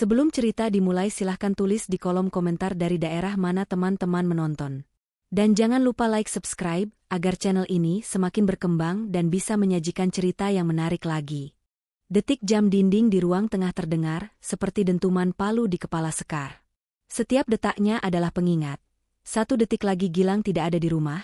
Sebelum cerita dimulai silahkan tulis di kolom komentar dari daerah mana teman-teman menonton. Dan jangan lupa like subscribe, agar channel ini semakin berkembang dan bisa menyajikan cerita yang menarik lagi. Detik jam dinding di ruang tengah terdengar, seperti dentuman palu di kepala Sekar. Setiap detaknya adalah pengingat. 1 detik lagi Gilang tidak ada di rumah.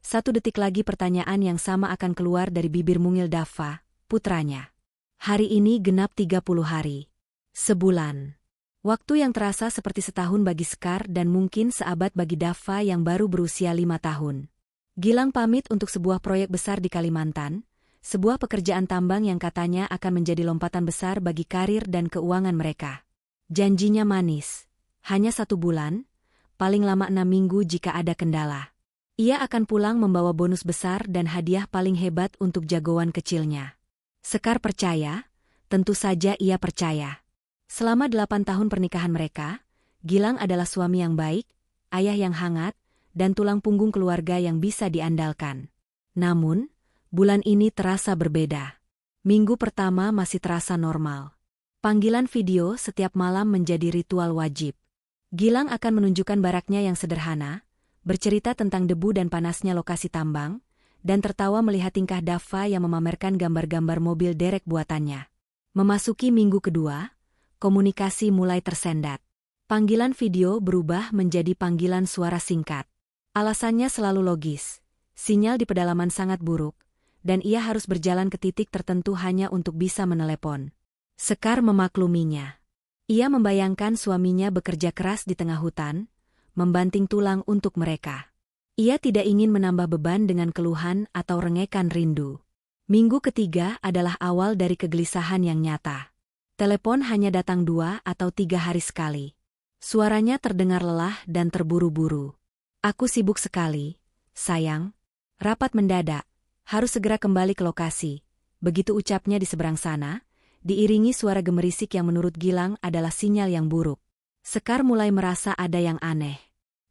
1 detik lagi pertanyaan yang sama akan keluar dari bibir mungil Dava, putranya. Hari ini genap 30 hari. Sebulan. Waktu yang terasa seperti setahun bagi Sekar dan mungkin seabad bagi Dava yang baru berusia 5 tahun. Gilang pamit untuk sebuah proyek besar di Kalimantan, sebuah pekerjaan tambang yang katanya akan menjadi lompatan besar bagi karir dan keuangan mereka. Janjinya manis. Hanya 1 bulan, paling lama 6 minggu jika ada kendala. Ia akan pulang membawa bonus besar dan hadiah paling hebat untuk jagoan kecilnya. Sekar percaya, tentu saja ia percaya. Selama 8 tahun pernikahan mereka, Gilang adalah suami yang baik, ayah yang hangat, dan tulang punggung keluarga yang bisa diandalkan. Namun, bulan ini terasa berbeda. Minggu pertama masih terasa normal. Panggilan video setiap malam menjadi ritual wajib. Gilang akan menunjukkan baraknya yang sederhana, bercerita tentang debu dan panasnya lokasi tambang, dan tertawa melihat tingkah Dava yang memamerkan gambar-gambar mobil derek buatannya. Memasuki minggu kedua, komunikasi mulai tersendat. Panggilan video berubah menjadi panggilan suara singkat. Alasannya selalu logis. Sinyal di pedalaman sangat buruk, dan ia harus berjalan ke titik tertentu hanya untuk bisa menelepon. Sekar memakluminya. Ia membayangkan suaminya bekerja keras di tengah hutan, membanting tulang untuk mereka. Ia tidak ingin menambah beban dengan keluhan atau rengekan rindu. Minggu ketiga adalah awal dari kegelisahan yang nyata. Telepon hanya datang 2 atau 3 hari sekali. Suaranya terdengar lelah dan terburu-buru. Aku sibuk sekali, sayang. Rapat mendadak, harus segera kembali ke lokasi. Begitu ucapnya di seberang sana, diiringi suara gemerisik yang menurut Gilang adalah sinyal yang buruk. Sekar mulai merasa ada yang aneh.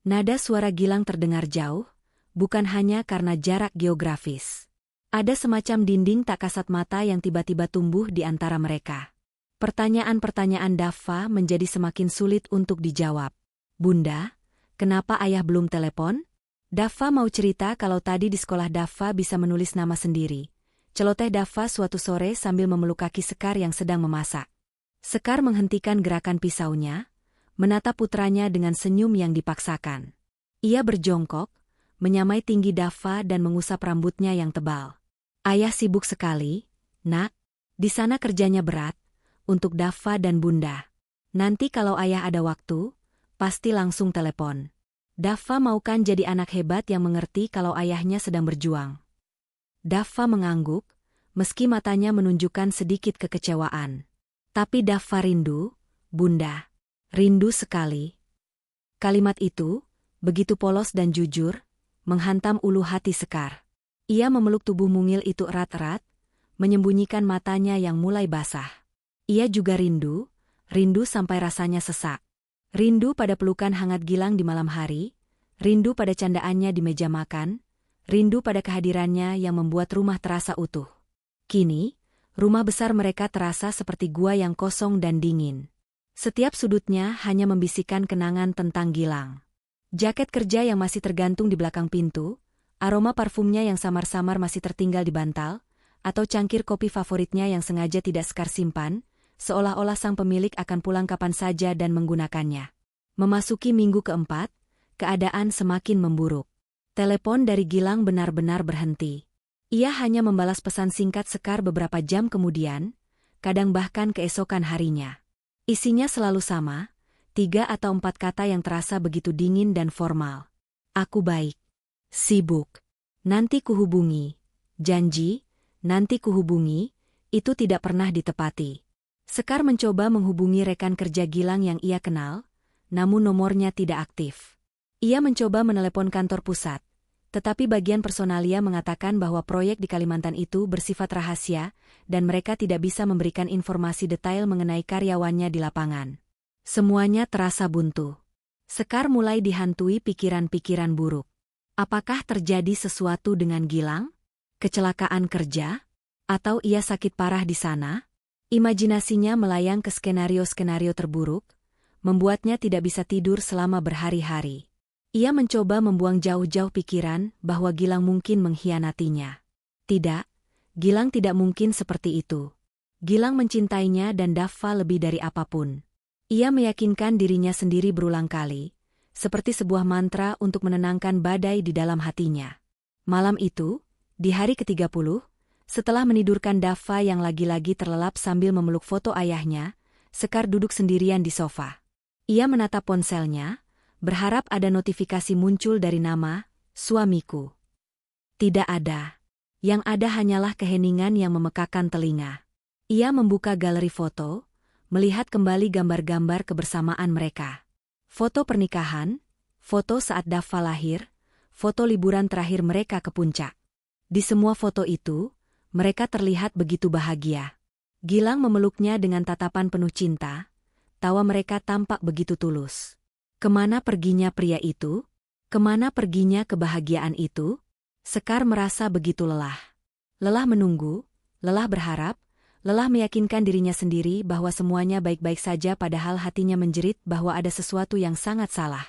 Nada suara Gilang terdengar jauh, bukan hanya karena jarak geografis. Ada semacam dinding tak kasat mata yang tiba-tiba tumbuh di antara mereka. Pertanyaan-pertanyaan Dava menjadi semakin sulit untuk dijawab. Bunda, kenapa ayah belum telepon? Dava mau cerita kalau tadi di sekolah Dava bisa menulis nama sendiri. Celoteh Dava suatu sore sambil memeluk kaki Sekar yang sedang memasak. Sekar menghentikan gerakan pisaunya, menatap putranya dengan senyum yang dipaksakan. Ia berjongkok, menyamai tinggi Dava dan mengusap rambutnya yang tebal. Ayah sibuk sekali, nak. Di sana kerjanya berat. Untuk Dava dan Bunda. Nanti kalau ayah ada waktu, pasti langsung telepon. Dava mau kan jadi anak hebat yang mengerti kalau ayahnya sedang berjuang. Dava mengangguk, meski matanya menunjukkan sedikit kekecewaan. Tapi Dava rindu, Bunda. Rindu sekali. Kalimat itu, begitu polos dan jujur, menghantam ulu hati Sekar. Ia memeluk tubuh mungil itu erat-erat, menyembunyikan matanya yang mulai basah. Ia juga rindu sampai rasanya sesak. Rindu pada pelukan hangat Gilang di malam hari, rindu pada candaannya di meja makan, rindu pada kehadirannya yang membuat rumah terasa utuh. Kini, rumah besar mereka terasa seperti gua yang kosong dan dingin. Setiap sudutnya hanya membisikkan kenangan tentang Gilang. Jaket kerja yang masih tergantung di belakang pintu, aroma parfumnya yang samar-samar masih tertinggal di bantal, atau cangkir kopi favoritnya yang sengaja tidak Sekar simpan, seolah-olah sang pemilik akan pulang kapan saja dan menggunakannya. Memasuki minggu keempat, keadaan semakin memburuk. Telepon dari Gilang benar-benar berhenti. Ia hanya membalas pesan singkat Sekar beberapa jam kemudian, kadang bahkan keesokan harinya. Isinya selalu sama, 3 atau 4 kata yang terasa begitu dingin dan formal. Aku baik. Sibuk. Nanti kuhubungi. Janji, nanti kuhubungi, itu tidak pernah ditepati. Sekar mencoba menghubungi rekan kerja Gilang yang ia kenal, namun nomornya tidak aktif. Ia mencoba menelepon kantor pusat, tetapi bagian personalia mengatakan bahwa proyek di Kalimantan itu bersifat rahasia dan mereka tidak bisa memberikan informasi detail mengenai karyawannya di lapangan. Semuanya terasa buntu. Sekar mulai dihantui pikiran-pikiran buruk. Apakah terjadi sesuatu dengan Gilang? Kecelakaan kerja? Atau ia sakit parah di sana? Imajinasinya melayang ke skenario-skenario terburuk, membuatnya tidak bisa tidur selama berhari-hari. Ia mencoba membuang jauh-jauh pikiran bahwa Gilang mungkin mengkhianatinya. Tidak, Gilang tidak mungkin seperti itu. Gilang mencintainya dan Daffa lebih dari apapun. Ia meyakinkan dirinya sendiri berulang kali, seperti sebuah mantra untuk menenangkan badai di dalam hatinya. Malam itu, di hari ke-30, setelah menidurkan Daffa yang lagi-lagi terlelap sambil memeluk foto ayahnya, Sekar duduk sendirian di sofa. Ia menatap ponselnya, berharap ada notifikasi muncul dari nama, suamiku. Tidak ada. Yang ada hanyalah keheningan yang memekakan telinga. Ia membuka galeri foto, melihat kembali gambar-gambar kebersamaan mereka. Foto pernikahan, foto saat Daffa lahir, foto liburan terakhir mereka ke puncak. Di semua foto itu, mereka terlihat begitu bahagia. Gilang memeluknya dengan tatapan penuh cinta, tawa mereka tampak begitu tulus. Kemana perginya pria itu? Kemana perginya kebahagiaan itu? Sekar merasa begitu lelah. Lelah menunggu, lelah berharap, lelah meyakinkan dirinya sendiri bahwa semuanya baik-baik saja padahal hatinya menjerit bahwa ada sesuatu yang sangat salah.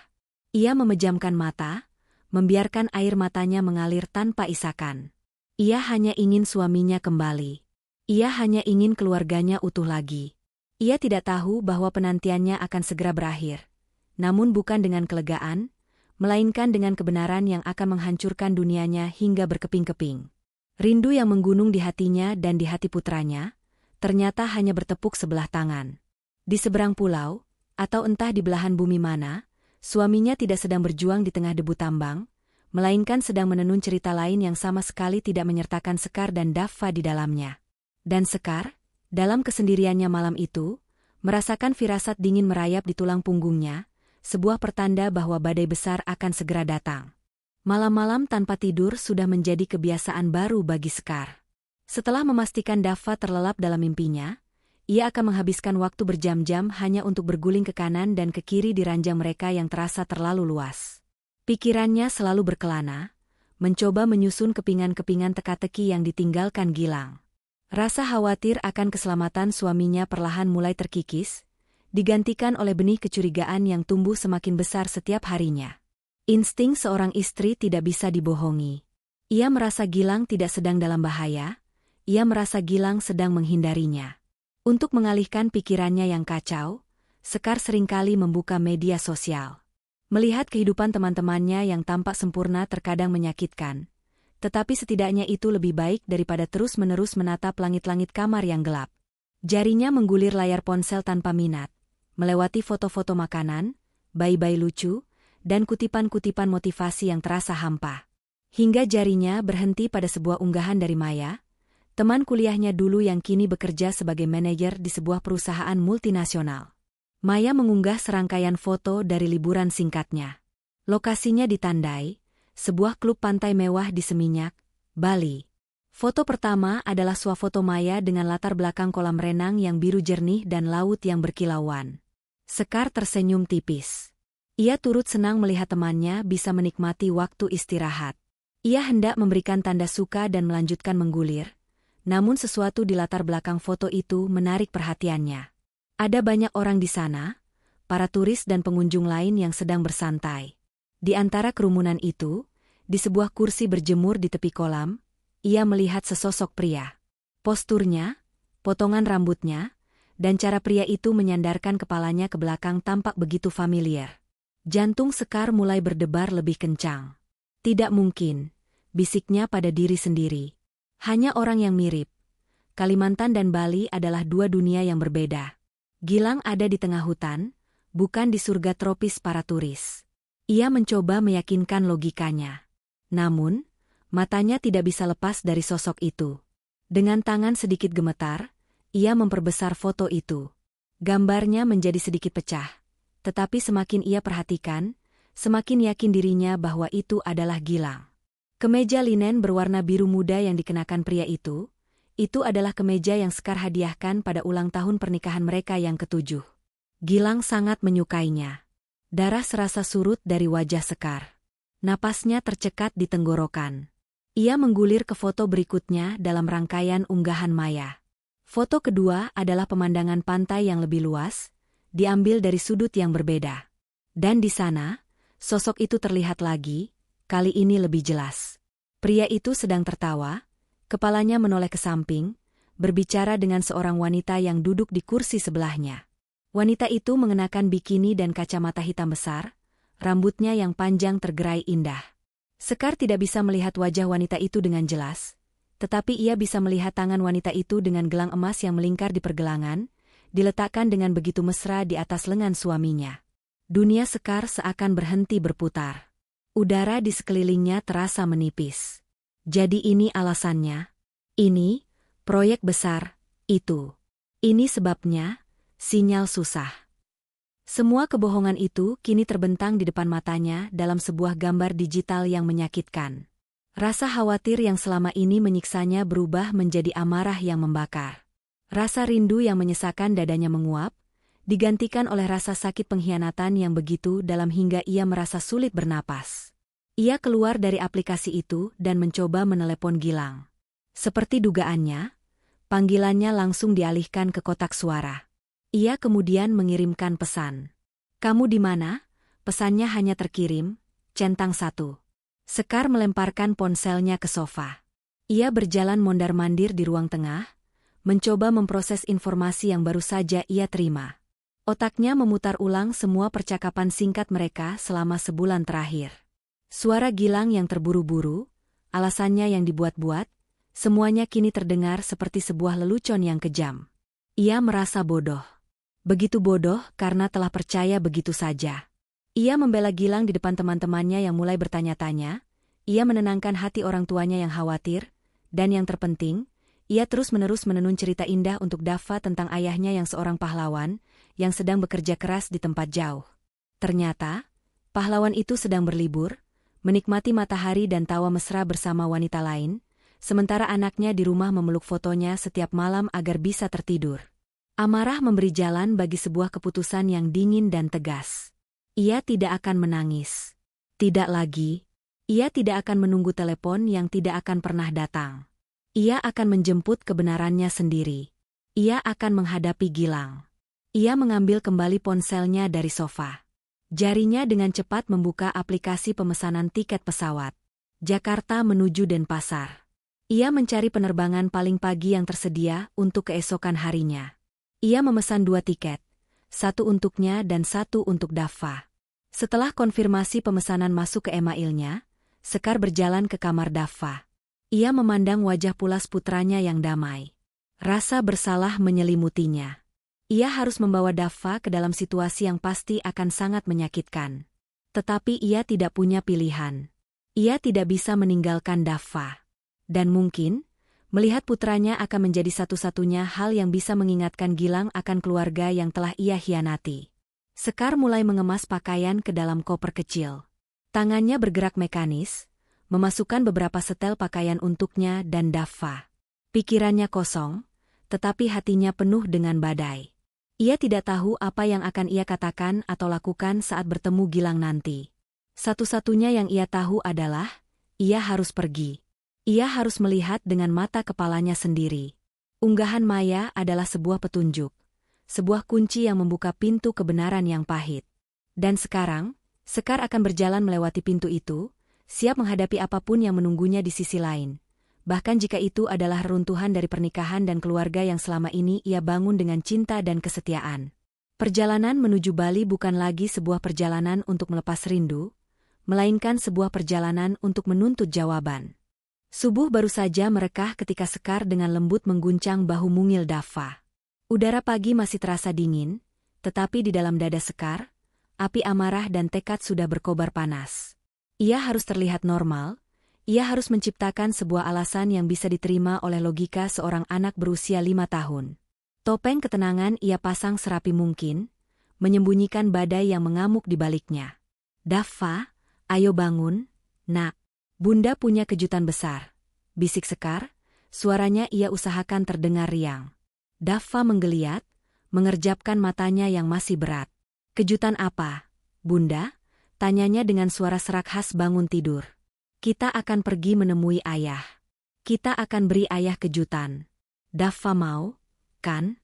Ia memejamkan mata, membiarkan air matanya mengalir tanpa isakan. Ia hanya ingin suaminya kembali. Ia hanya ingin keluarganya utuh lagi. Ia tidak tahu bahwa penantiannya akan segera berakhir. Namun bukan dengan kelegaan, melainkan dengan kebenaran yang akan menghancurkan dunianya hingga berkeping-keping. Rindu yang menggunung di hatinya dan di hati putranya, ternyata hanya bertepuk sebelah tangan. Di seberang pulau, atau entah di belahan bumi mana, suaminya tidak sedang berjuang di tengah debu tambang, melainkan sedang menenun cerita lain yang sama sekali tidak menyertakan Sekar dan Daffa di dalamnya. Dan Sekar, dalam kesendiriannya malam itu, merasakan firasat dingin merayap di tulang punggungnya, sebuah pertanda bahwa badai besar akan segera datang. Malam-malam tanpa tidur sudah menjadi kebiasaan baru bagi Sekar. Setelah memastikan Daffa terlelap dalam mimpinya, ia akan menghabiskan waktu berjam-jam hanya untuk berguling ke kanan dan ke kiri di ranjang mereka yang terasa terlalu luas. Pikirannya selalu berkelana, mencoba menyusun kepingan-kepingan teka-teki yang ditinggalkan Gilang. Rasa khawatir akan keselamatan suaminya perlahan mulai terkikis, digantikan oleh benih kecurigaan yang tumbuh semakin besar setiap harinya. Insting seorang istri tidak bisa dibohongi. Ia merasa Gilang tidak sedang dalam bahaya, ia merasa Gilang sedang menghindarinya. Untuk mengalihkan pikirannya yang kacau, Sekar seringkali membuka media sosial. Melihat kehidupan teman-temannya yang tampak sempurna terkadang menyakitkan, tetapi setidaknya itu lebih baik daripada terus-menerus menatap langit-langit kamar yang gelap. Jarinya menggulir layar ponsel tanpa minat, melewati foto-foto makanan, bayi-bayi lucu, dan kutipan-kutipan motivasi yang terasa hampa. Hingga jarinya berhenti pada sebuah unggahan dari Maya, teman kuliahnya dulu yang kini bekerja sebagai manajer di sebuah perusahaan multinasional. Maya mengunggah serangkaian foto dari liburan singkatnya. Lokasinya ditandai, sebuah klub pantai mewah di Seminyak, Bali. Foto pertama adalah swafoto Maya dengan latar belakang kolam renang yang biru jernih dan laut yang berkilauan. Sekar tersenyum tipis. Ia turut senang melihat temannya bisa menikmati waktu istirahat. Ia hendak memberikan tanda suka dan melanjutkan menggulir, namun sesuatu di latar belakang foto itu menarik perhatiannya. Ada banyak orang di sana, para turis dan pengunjung lain yang sedang bersantai. Di antara kerumunan itu, di sebuah kursi berjemur di tepi kolam, ia melihat sesosok pria. Posturnya, potongan rambutnya, dan cara pria itu menyandarkan kepalanya ke belakang tampak begitu familiar. Jantung Sekar mulai berdebar lebih kencang. Tidak mungkin, bisiknya pada diri sendiri. Hanya orang yang mirip. Kalimantan dan Bali adalah dua dunia yang berbeda. Gilang ada di tengah hutan, bukan di surga tropis para turis. Ia mencoba meyakinkan logikanya. Namun, matanya tidak bisa lepas dari sosok itu. Dengan tangan sedikit gemetar, ia memperbesar foto itu. Gambarnya menjadi sedikit pecah. Tetapi semakin ia perhatikan, semakin yakin dirinya bahwa itu adalah Gilang. Kemeja linen berwarna biru muda yang dikenakan pria itu adalah kemeja yang Sekar hadiahkan pada ulang tahun pernikahan mereka yang ke-7. Gilang sangat menyukainya. Darah serasa surut dari wajah Sekar. Napasnya tercekat di tenggorokan. Ia menggulir ke foto berikutnya dalam rangkaian unggahan Maya. Foto kedua adalah pemandangan pantai yang lebih luas, diambil dari sudut yang berbeda. Dan di sana, sosok itu terlihat lagi, kali ini lebih jelas. Pria itu sedang tertawa, kepalanya menoleh ke samping, berbicara dengan seorang wanita yang duduk di kursi sebelahnya. Wanita itu mengenakan bikini dan kacamata hitam besar, rambutnya yang panjang tergerai indah. Sekar tidak bisa melihat wajah wanita itu dengan jelas, tetapi ia bisa melihat tangan wanita itu dengan gelang emas yang melingkar di pergelangan, diletakkan dengan begitu mesra di atas lengan suaminya. Dunia Sekar seakan berhenti berputar. Udara di sekelilingnya terasa menipis. Jadi ini alasannya. Ini, proyek besar, itu. Ini sebabnya, sinyal susah. Semua kebohongan itu kini terbentang di depan matanya dalam sebuah gambar digital yang menyakitkan. Rasa khawatir yang selama ini menyiksanya berubah menjadi amarah yang membakar. Rasa rindu yang menyesakan dadanya menguap, digantikan oleh rasa sakit pengkhianatan yang begitu dalam hingga ia merasa sulit bernapas. Ia keluar dari aplikasi itu dan mencoba menelepon Gilang. Seperti dugaannya, panggilannya langsung dialihkan ke kotak suara. Ia kemudian mengirimkan pesan. "Kamu di mana?" Pesannya hanya terkirim, centang 1. Sekar melemparkan ponselnya ke sofa. Ia berjalan mondar-mandir di ruang tengah, mencoba memproses informasi yang baru saja ia terima. Otaknya memutar ulang semua percakapan singkat mereka selama sebulan terakhir. Suara Gilang yang terburu-buru, alasannya yang dibuat-buat, semuanya kini terdengar seperti sebuah lelucon yang kejam. Ia merasa bodoh. Begitu bodoh karena telah percaya begitu saja. Ia membela Gilang di depan teman-temannya yang mulai bertanya-tanya, ia menenangkan hati orang tuanya yang khawatir, dan yang terpenting, ia terus-menerus menenun cerita indah untuk Dava tentang ayahnya yang seorang pahlawan, yang sedang bekerja keras di tempat jauh. Ternyata, pahlawan itu sedang berlibur, menikmati matahari dan tawa mesra bersama wanita lain, sementara anaknya di rumah memeluk fotonya setiap malam agar bisa tertidur. Amarah memberi jalan bagi sebuah keputusan yang dingin dan tegas. Ia tidak akan menangis. Tidak lagi. Ia tidak akan menunggu telepon yang tidak akan pernah datang. Ia akan menjemput kebenarannya sendiri. Ia akan menghadapi Gilang. Ia mengambil kembali ponselnya dari sofa. Jarinya dengan cepat membuka aplikasi pemesanan tiket pesawat. Jakarta menuju Denpasar. Ia mencari penerbangan paling pagi yang tersedia untuk keesokan harinya. Ia memesan 2 tiket, 1 untuknya dan 1 untuk Dava. Setelah konfirmasi pemesanan masuk ke emailnya, Sekar berjalan ke kamar Dava. Ia memandang wajah pulas putranya yang damai. Rasa bersalah menyelimutinya. Ia harus membawa Dava ke dalam situasi yang pasti akan sangat menyakitkan. Tetapi ia tidak punya pilihan. Ia tidak bisa meninggalkan Dava. Dan mungkin, melihat putranya akan menjadi satu-satunya hal yang bisa mengingatkan Gilang akan keluarga yang telah ia khianati. Sekar mulai mengemas pakaian ke dalam koper kecil. Tangannya bergerak mekanis, memasukkan beberapa setel pakaian untuknya dan Dava. Pikirannya kosong, tetapi hatinya penuh dengan badai. Ia tidak tahu apa yang akan ia katakan atau lakukan saat bertemu Gilang nanti. Satu-satunya yang ia tahu adalah, ia harus pergi. Ia harus melihat dengan mata kepalanya sendiri. Unggahan Maya adalah sebuah petunjuk. Sebuah kunci yang membuka pintu kebenaran yang pahit. Dan sekarang, Sekar akan berjalan melewati pintu itu, siap menghadapi apapun yang menunggunya di sisi lain. Bahkan jika itu adalah reruntuhan dari pernikahan dan keluarga yang selama ini ia bangun dengan cinta dan kesetiaan. Perjalanan menuju Bali bukan lagi sebuah perjalanan untuk melepas rindu, melainkan sebuah perjalanan untuk menuntut jawaban. Subuh baru saja merekah ketika Sekar dengan lembut mengguncang bahu mungil Dava. Udara pagi masih terasa dingin, tetapi di dalam dada Sekar, api amarah dan tekad sudah berkobar panas. Ia harus terlihat normal, ia harus menciptakan sebuah alasan yang bisa diterima oleh logika seorang anak berusia 5 tahun. Topeng ketenangan ia pasang serapi mungkin, menyembunyikan badai yang mengamuk di baliknya. "Dava, ayo bangun, nak. Bunda punya kejutan besar," bisik Sekar, suaranya ia usahakan terdengar riang. Dava menggeliat, mengerjapkan matanya yang masih berat. "Kejutan apa, Bunda?" tanyanya dengan suara serak khas bangun tidur. "Kita akan pergi menemui ayah. Kita akan beri ayah kejutan." "Dava mau?" kan?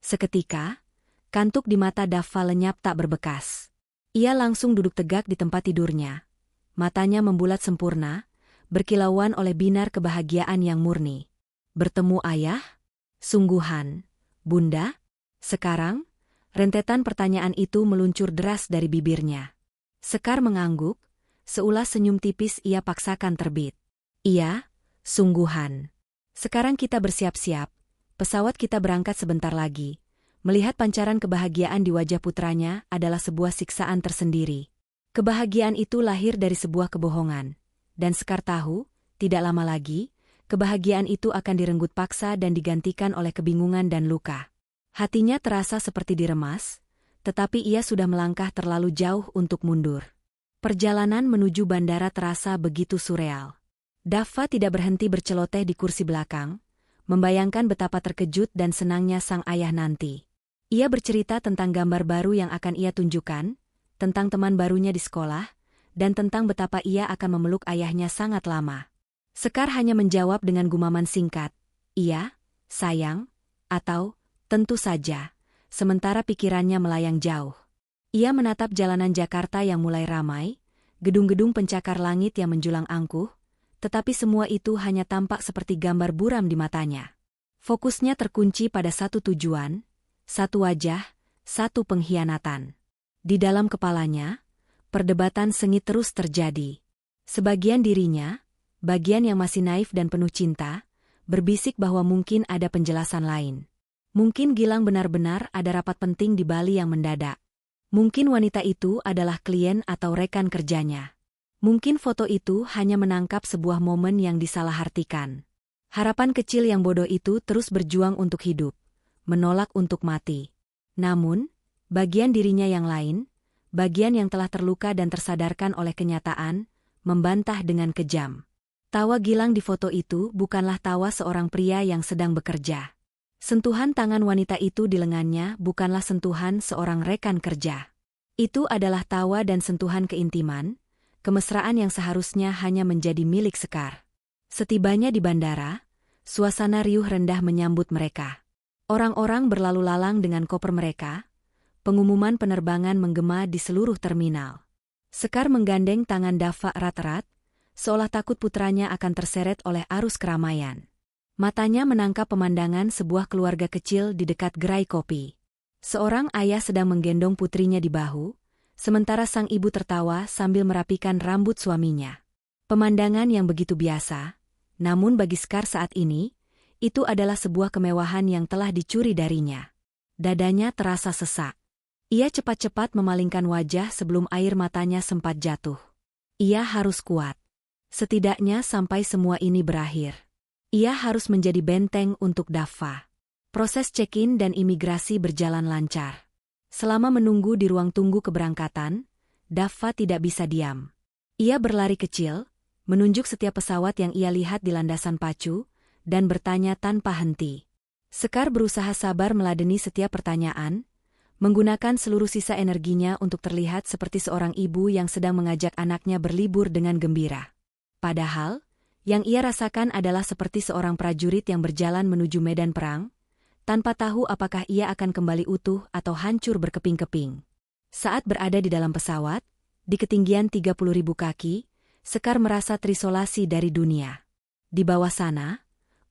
Seketika, kantuk di mata Daffa lenyap tak berbekas. Ia langsung duduk tegak di tempat tidurnya. Matanya membulat sempurna, berkilauan oleh binar kebahagiaan yang murni. Bertemu ayah? Sungguhan. Bunda? Sekarang? Rentetan pertanyaan itu meluncur deras dari bibirnya. Sekar mengangguk, seulas senyum tipis ia paksakan terbit. Iya, sungguhan. Sekarang kita bersiap-siap, pesawat kita berangkat sebentar lagi. Melihat pancaran kebahagiaan di wajah putranya adalah sebuah siksaan tersendiri. Kebahagiaan itu lahir dari sebuah kebohongan. Dan Sekar tahu, tidak lama lagi, kebahagiaan itu akan direnggut paksa dan digantikan oleh kebingungan dan luka. Hatinya terasa seperti diremas, tetapi ia sudah melangkah terlalu jauh untuk mundur. Perjalanan menuju bandara terasa begitu surreal. Daffa tidak berhenti berceloteh di kursi belakang, membayangkan betapa terkejut dan senangnya sang ayah nanti. Ia bercerita tentang gambar baru yang akan ia tunjukkan, tentang teman barunya di sekolah, dan tentang betapa ia akan memeluk ayahnya sangat lama. Sekar hanya menjawab dengan gumaman singkat, "Iya, sayang," atau "tentu saja," sementara pikirannya melayang jauh. Ia menatap jalanan Jakarta yang mulai ramai, gedung-gedung pencakar langit yang menjulang angkuh, tetapi semua itu hanya tampak seperti gambar buram di matanya. Fokusnya terkunci pada satu tujuan, satu wajah, satu pengkhianatan. Di dalam kepalanya, perdebatan sengit terus terjadi. Sebagian dirinya, bagian yang masih naif dan penuh cinta, berbisik bahwa mungkin ada penjelasan lain. Mungkin Gilang benar-benar ada rapat penting di Bali yang mendadak. Mungkin wanita itu adalah klien atau rekan kerjanya. Mungkin foto itu hanya menangkap sebuah momen yang disalahartikan. Harapan kecil yang bodoh itu terus berjuang untuk hidup, menolak untuk mati. Namun, bagian dirinya yang lain, bagian yang telah terluka dan tersadarkan oleh kenyataan, membantah dengan kejam. Tawa Gilang di foto itu bukanlah tawa seorang pria yang sedang bekerja. Sentuhan tangan wanita itu di lengannya bukanlah sentuhan seorang rekan kerja. Itu adalah tawa dan sentuhan keintiman, kemesraan yang seharusnya hanya menjadi milik Sekar. Setibanya di bandara, suasana riuh rendah menyambut mereka. Orang-orang berlalu lalang dengan koper mereka, pengumuman penerbangan menggema di seluruh terminal. Sekar menggandeng tangan Daffa erat-erat, seolah takut putranya akan terseret oleh arus keramaian. Matanya menangkap pemandangan sebuah keluarga kecil di dekat gerai kopi. Seorang ayah sedang menggendong putrinya di bahu, sementara sang ibu tertawa sambil merapikan rambut suaminya. Pemandangan yang begitu biasa, namun bagi Sekar saat ini, itu adalah sebuah kemewahan yang telah dicuri darinya. Dadanya terasa sesak. Ia cepat-cepat memalingkan wajah sebelum air matanya sempat jatuh. Ia harus kuat. Setidaknya sampai semua ini berakhir. Ia harus menjadi benteng untuk Daffa. Proses check-in dan imigrasi berjalan lancar. Selama menunggu di ruang tunggu keberangkatan, Daffa tidak bisa diam. Ia berlari kecil, menunjuk setiap pesawat yang ia lihat di landasan pacu, dan bertanya tanpa henti. Sekar berusaha sabar meladeni setiap pertanyaan, menggunakan seluruh sisa energinya untuk terlihat seperti seorang ibu yang sedang mengajak anaknya berlibur dengan gembira. Padahal, yang ia rasakan adalah seperti seorang prajurit yang berjalan menuju medan perang, tanpa tahu apakah ia akan kembali utuh atau hancur berkeping-keping. Saat berada di dalam pesawat, di ketinggian 30.000 kaki, Sekar merasa terisolasi dari dunia. Di bawah sana,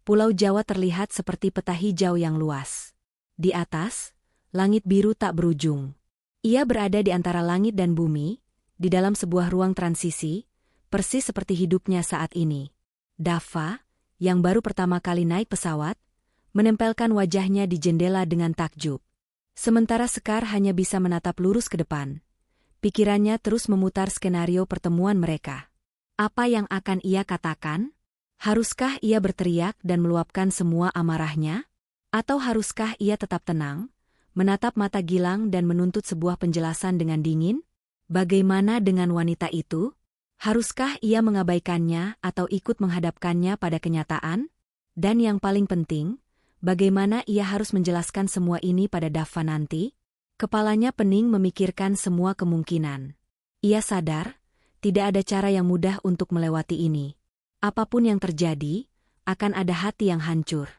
Pulau Jawa terlihat seperti peta hijau yang luas. Di atas, langit biru tak berujung. Ia berada di antara langit dan bumi, di dalam sebuah ruang transisi, persis seperti hidupnya saat ini. Daffa, yang baru pertama kali naik pesawat, menempelkan wajahnya di jendela dengan takjub. Sementara Sekar hanya bisa menatap lurus ke depan. Pikirannya terus memutar skenario pertemuan mereka. Apa yang akan ia katakan? Haruskah ia berteriak dan meluapkan semua amarahnya? Atau haruskah ia tetap tenang, menatap mata Gilang dan menuntut sebuah penjelasan dengan dingin? Bagaimana dengan wanita itu? Haruskah ia mengabaikannya atau ikut menghadapkannya pada kenyataan? Dan yang paling penting, bagaimana ia harus menjelaskan semua ini pada Daffa nanti? Kepalanya pening memikirkan semua kemungkinan. Ia sadar, tidak ada cara yang mudah untuk melewati ini. Apapun yang terjadi, akan ada hati yang hancur.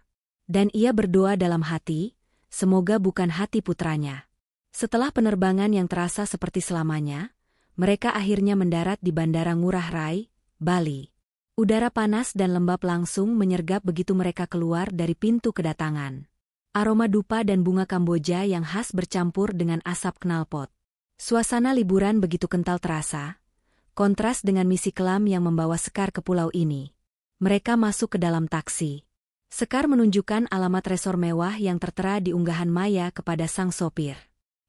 Dan ia berdoa dalam hati, semoga bukan hati putranya. Setelah penerbangan yang terasa seperti selamanya, mereka akhirnya mendarat di Bandara Ngurah Rai, Bali. Udara panas dan lembab langsung menyergap begitu mereka keluar dari pintu kedatangan. Aroma dupa dan bunga Kamboja yang khas bercampur dengan asap knalpot. Suasana liburan begitu kental terasa, kontras dengan misi kelam yang membawa Sekar ke pulau ini. Mereka masuk ke dalam taksi. Sekar menunjukkan alamat resor mewah yang tertera di unggahan maya kepada sang sopir.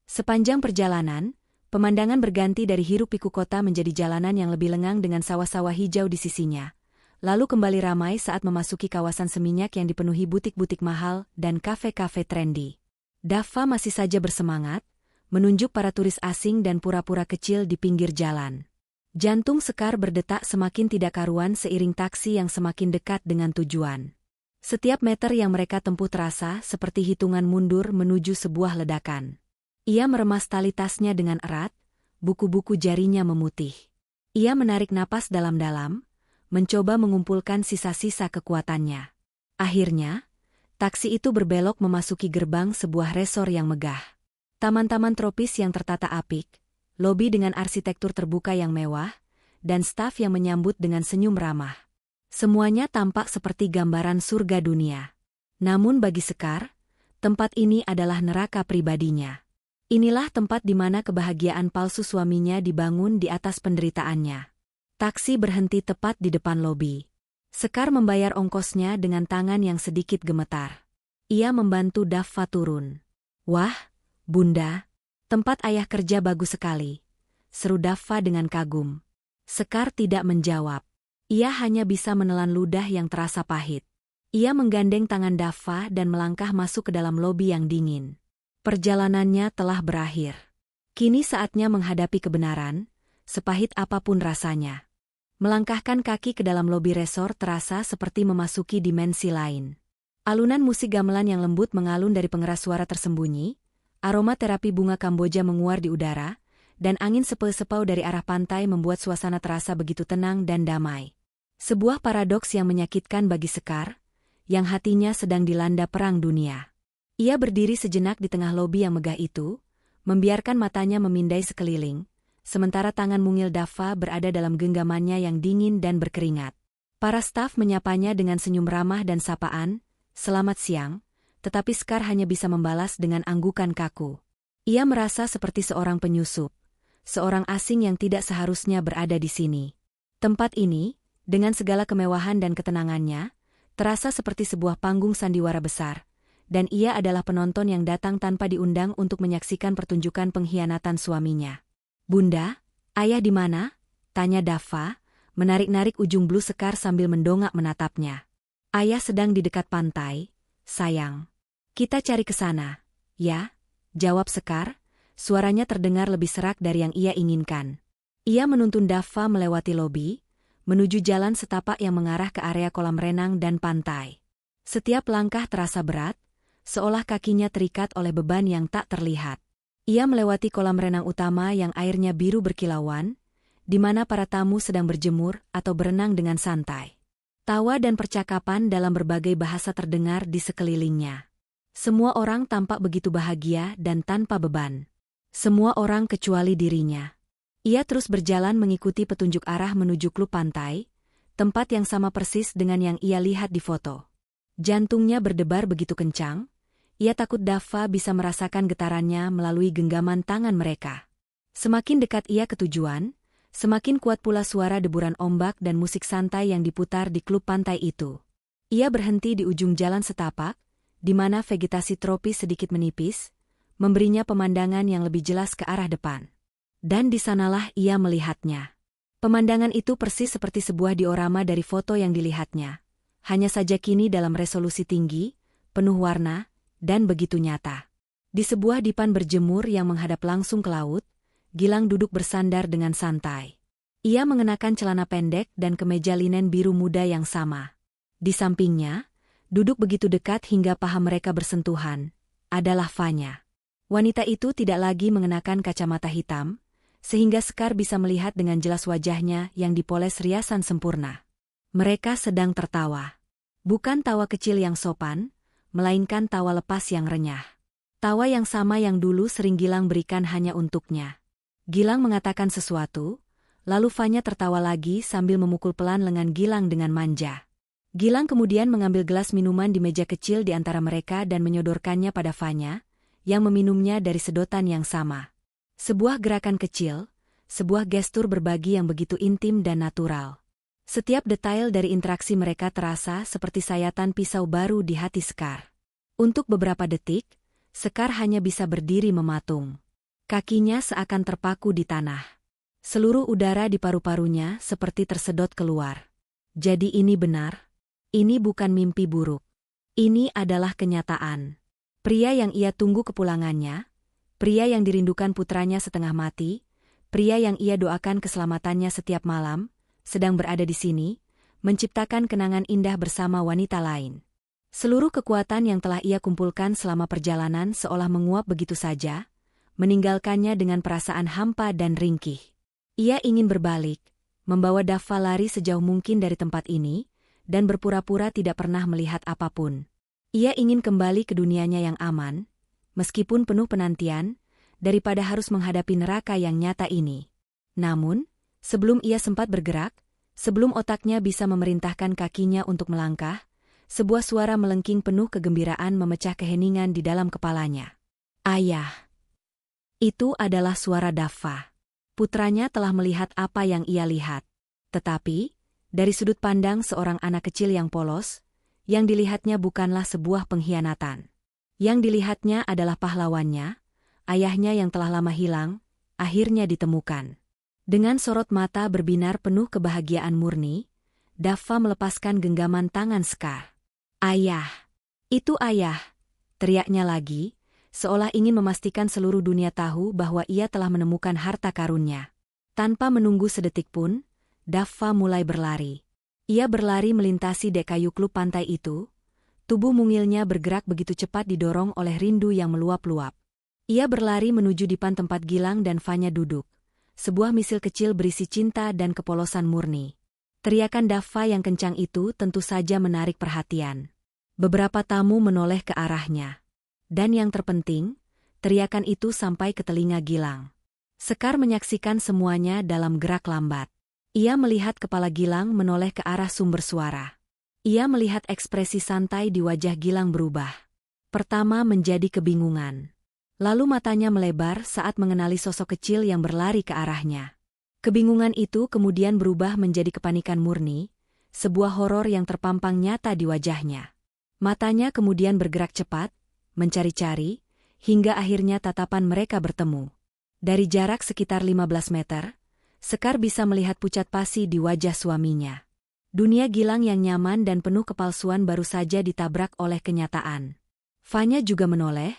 Sepanjang perjalanan, pemandangan berganti dari hiruk-pikuk kota menjadi jalanan yang lebih lengang dengan sawah-sawah hijau di sisinya. Lalu kembali ramai saat memasuki kawasan seminyak yang dipenuhi butik-butik mahal dan kafe-kafe trendy. Daffa masih saja bersemangat, menunjuk para turis asing dan pura-pura kecil di pinggir jalan. Jantung Sekar berdetak semakin tidak karuan seiring taksi yang semakin dekat dengan tujuan. Setiap meter yang mereka tempuh terasa seperti hitungan mundur menuju sebuah ledakan. Ia meremas tali tasnya dengan erat, buku-buku jarinya memutih. Ia menarik napas dalam-dalam, mencoba mengumpulkan sisa-sisa kekuatannya. Akhirnya, taksi itu berbelok memasuki gerbang sebuah resor yang megah. Taman-taman tropis yang tertata apik, lobi dengan arsitektur terbuka yang mewah, dan staf yang menyambut dengan senyum ramah. Semuanya tampak seperti gambaran surga dunia. Namun bagi Sekar, tempat ini adalah neraka pribadinya. Inilah tempat di mana kebahagiaan palsu suaminya dibangun di atas penderitaannya. Taksi berhenti tepat di depan lobi. Sekar membayar ongkosnya dengan tangan yang sedikit gemetar. Ia membantu Daffa turun. "Wah, Bunda, tempat ayah kerja bagus sekali," seru Daffa dengan kagum. Sekar tidak menjawab. Ia hanya bisa menelan ludah yang terasa pahit. Ia menggandeng tangan Daffa dan melangkah masuk ke dalam lobi yang dingin. Perjalanannya telah berakhir. Kini saatnya menghadapi kebenaran, sepahit apapun rasanya. Melangkahkan kaki ke dalam lobi resor terasa seperti memasuki dimensi lain. Alunan musik gamelan yang lembut mengalun dari pengeras suara tersembunyi, aroma terapi bunga Kamboja menguar di udara, dan angin sepau-sepau dari arah pantai membuat suasana terasa begitu tenang dan damai. Sebuah paradoks yang menyakitkan bagi Sekar, yang hatinya sedang dilanda perang dunia. Ia berdiri sejenak di tengah lobi yang megah itu, membiarkan matanya memindai sekeliling, sementara tangan mungil Daffa berada dalam genggamannya yang dingin dan berkeringat. Para staf menyapanya dengan senyum ramah dan sapaan, "Selamat siang," tetapi Sekar hanya bisa membalas dengan anggukan kaku. Ia merasa seperti seorang penyusup, seorang asing yang tidak seharusnya berada di sini. Tempat ini, dengan segala kemewahan dan ketenangannya, terasa seperti sebuah panggung sandiwara besar, dan ia adalah penonton yang datang tanpa diundang untuk menyaksikan pertunjukan pengkhianatan suaminya. "Bunda, ayah di mana?" tanya Daffa, menarik-narik ujung blus Sekar sambil mendongak menatapnya. "Ayah sedang di dekat pantai, sayang. Kita cari ke sana." "Ya," jawab Sekar, suaranya terdengar lebih serak dari yang ia inginkan. Ia menuntun Daffa melewati lobi, menuju jalan setapak yang mengarah ke area kolam renang dan pantai. Setiap langkah terasa berat, seolah kakinya terikat oleh beban yang tak terlihat. Ia melewati kolam renang utama yang airnya biru berkilauan, di mana para tamu sedang berjemur atau berenang dengan santai. Tawa dan percakapan dalam berbagai bahasa terdengar di sekelilingnya. Semua orang tampak begitu bahagia dan tanpa beban. Semua orang kecuali dirinya. Ia terus berjalan mengikuti petunjuk arah menuju klub pantai, tempat yang sama persis dengan yang ia lihat di foto. Jantungnya berdebar begitu kencang, ia takut Daffa bisa merasakan getarannya melalui genggaman tangan mereka. Semakin dekat ia ke tujuan, semakin kuat pula suara deburan ombak dan musik santai yang diputar di klub pantai itu. Ia berhenti di ujung jalan setapak, di mana vegetasi tropis sedikit menipis, memberinya pemandangan yang lebih jelas ke arah depan. Dan di sanalah ia melihatnya. Pemandangan itu persis seperti sebuah diorama dari foto yang dilihatnya. Hanya saja kini dalam resolusi tinggi, penuh warna, dan begitu nyata. Di sebuah dipan berjemur yang menghadap langsung ke laut, Gilang duduk bersandar dengan santai. Ia mengenakan celana pendek dan kemeja linen biru muda yang sama. Di sampingnya, duduk begitu dekat hingga paha mereka bersentuhan, adalah Fanya. Wanita itu tidak lagi mengenakan kacamata hitam, sehingga Sekar bisa melihat dengan jelas wajahnya yang dipoles riasan sempurna. Mereka sedang tertawa. Bukan tawa kecil yang sopan, melainkan tawa lepas yang renyah. Tawa yang sama yang dulu sering Gilang berikan hanya untuknya. Gilang mengatakan sesuatu, lalu Fanya tertawa lagi sambil memukul pelan lengan Gilang dengan manja. Gilang kemudian mengambil gelas minuman di meja kecil di antara mereka dan menyodorkannya pada Fanya, yang meminumnya dari sedotan yang sama. Sebuah gerakan kecil, sebuah gestur berbagi yang begitu intim dan natural. Setiap detail dari interaksi mereka terasa seperti sayatan pisau baru di hati Sekar. Untuk beberapa detik, Sekar hanya bisa berdiri mematung. Kakinya seakan terpaku di tanah. Seluruh udara di paru-parunya seperti tersedot keluar. Jadi ini benar. Ini bukan mimpi buruk. Ini adalah kenyataan. Pria yang ia tunggu kepulangannya, pria yang dirindukan putranya setengah mati, pria yang ia doakan keselamatannya setiap malam, sedang berada di sini, menciptakan kenangan indah bersama wanita lain. Seluruh kekuatan yang telah ia kumpulkan selama perjalanan seolah menguap begitu saja, meninggalkannya dengan perasaan hampa dan ringkih. Ia ingin berbalik, membawa Daffa lari sejauh mungkin dari tempat ini, dan berpura-pura tidak pernah melihat apapun. Ia ingin kembali ke dunianya yang aman, meskipun penuh penantian, daripada harus menghadapi neraka yang nyata ini. Namun, sebelum ia sempat bergerak, sebelum otaknya bisa memerintahkan kakinya untuk melangkah, sebuah suara melengking penuh kegembiraan memecah keheningan di dalam kepalanya. Ayah! Itu adalah suara Daffa. Putranya telah melihat apa yang ia lihat. Tetapi, dari sudut pandang seorang anak kecil yang polos, yang dilihatnya bukanlah sebuah pengkhianatan. Yang dilihatnya adalah pahlawannya, ayahnya yang telah lama hilang, akhirnya ditemukan. Dengan sorot mata berbinar penuh kebahagiaan murni, Daffa melepaskan genggaman tangan Sekar. Ayah! Itu ayah! Teriaknya lagi, seolah ingin memastikan seluruh dunia tahu bahwa ia telah menemukan harta karunnya. Tanpa menunggu sedetik pun, Daffa mulai berlari. Ia berlari melintasi dek kayu klub pantai itu, tubuh mungilnya bergerak begitu cepat didorong oleh rindu yang meluap-luap. Ia berlari menuju dipan tempat Gilang dan Fanya duduk, sebuah misil kecil berisi cinta dan kepolosan murni. Teriakan Daffa yang kencang itu tentu saja menarik perhatian. Beberapa tamu menoleh ke arahnya. Dan yang terpenting, teriakan itu sampai ke telinga Gilang. Sekar menyaksikan semuanya dalam gerak lambat. Ia melihat kepala Gilang menoleh ke arah sumber suara. Ia melihat ekspresi santai di wajah Gilang berubah. Pertama menjadi kebingungan. Lalu matanya melebar saat mengenali sosok kecil yang berlari ke arahnya. Kebingungan itu kemudian berubah menjadi kepanikan murni, sebuah horor yang terpampang nyata di wajahnya. Matanya kemudian bergerak cepat, mencari-cari, hingga akhirnya tatapan mereka bertemu. Dari jarak sekitar 15 meter, Sekar bisa melihat pucat pasi di wajah suaminya. Dunia Gilang yang nyaman dan penuh kepalsuan baru saja ditabrak oleh kenyataan. Fanya juga menoleh,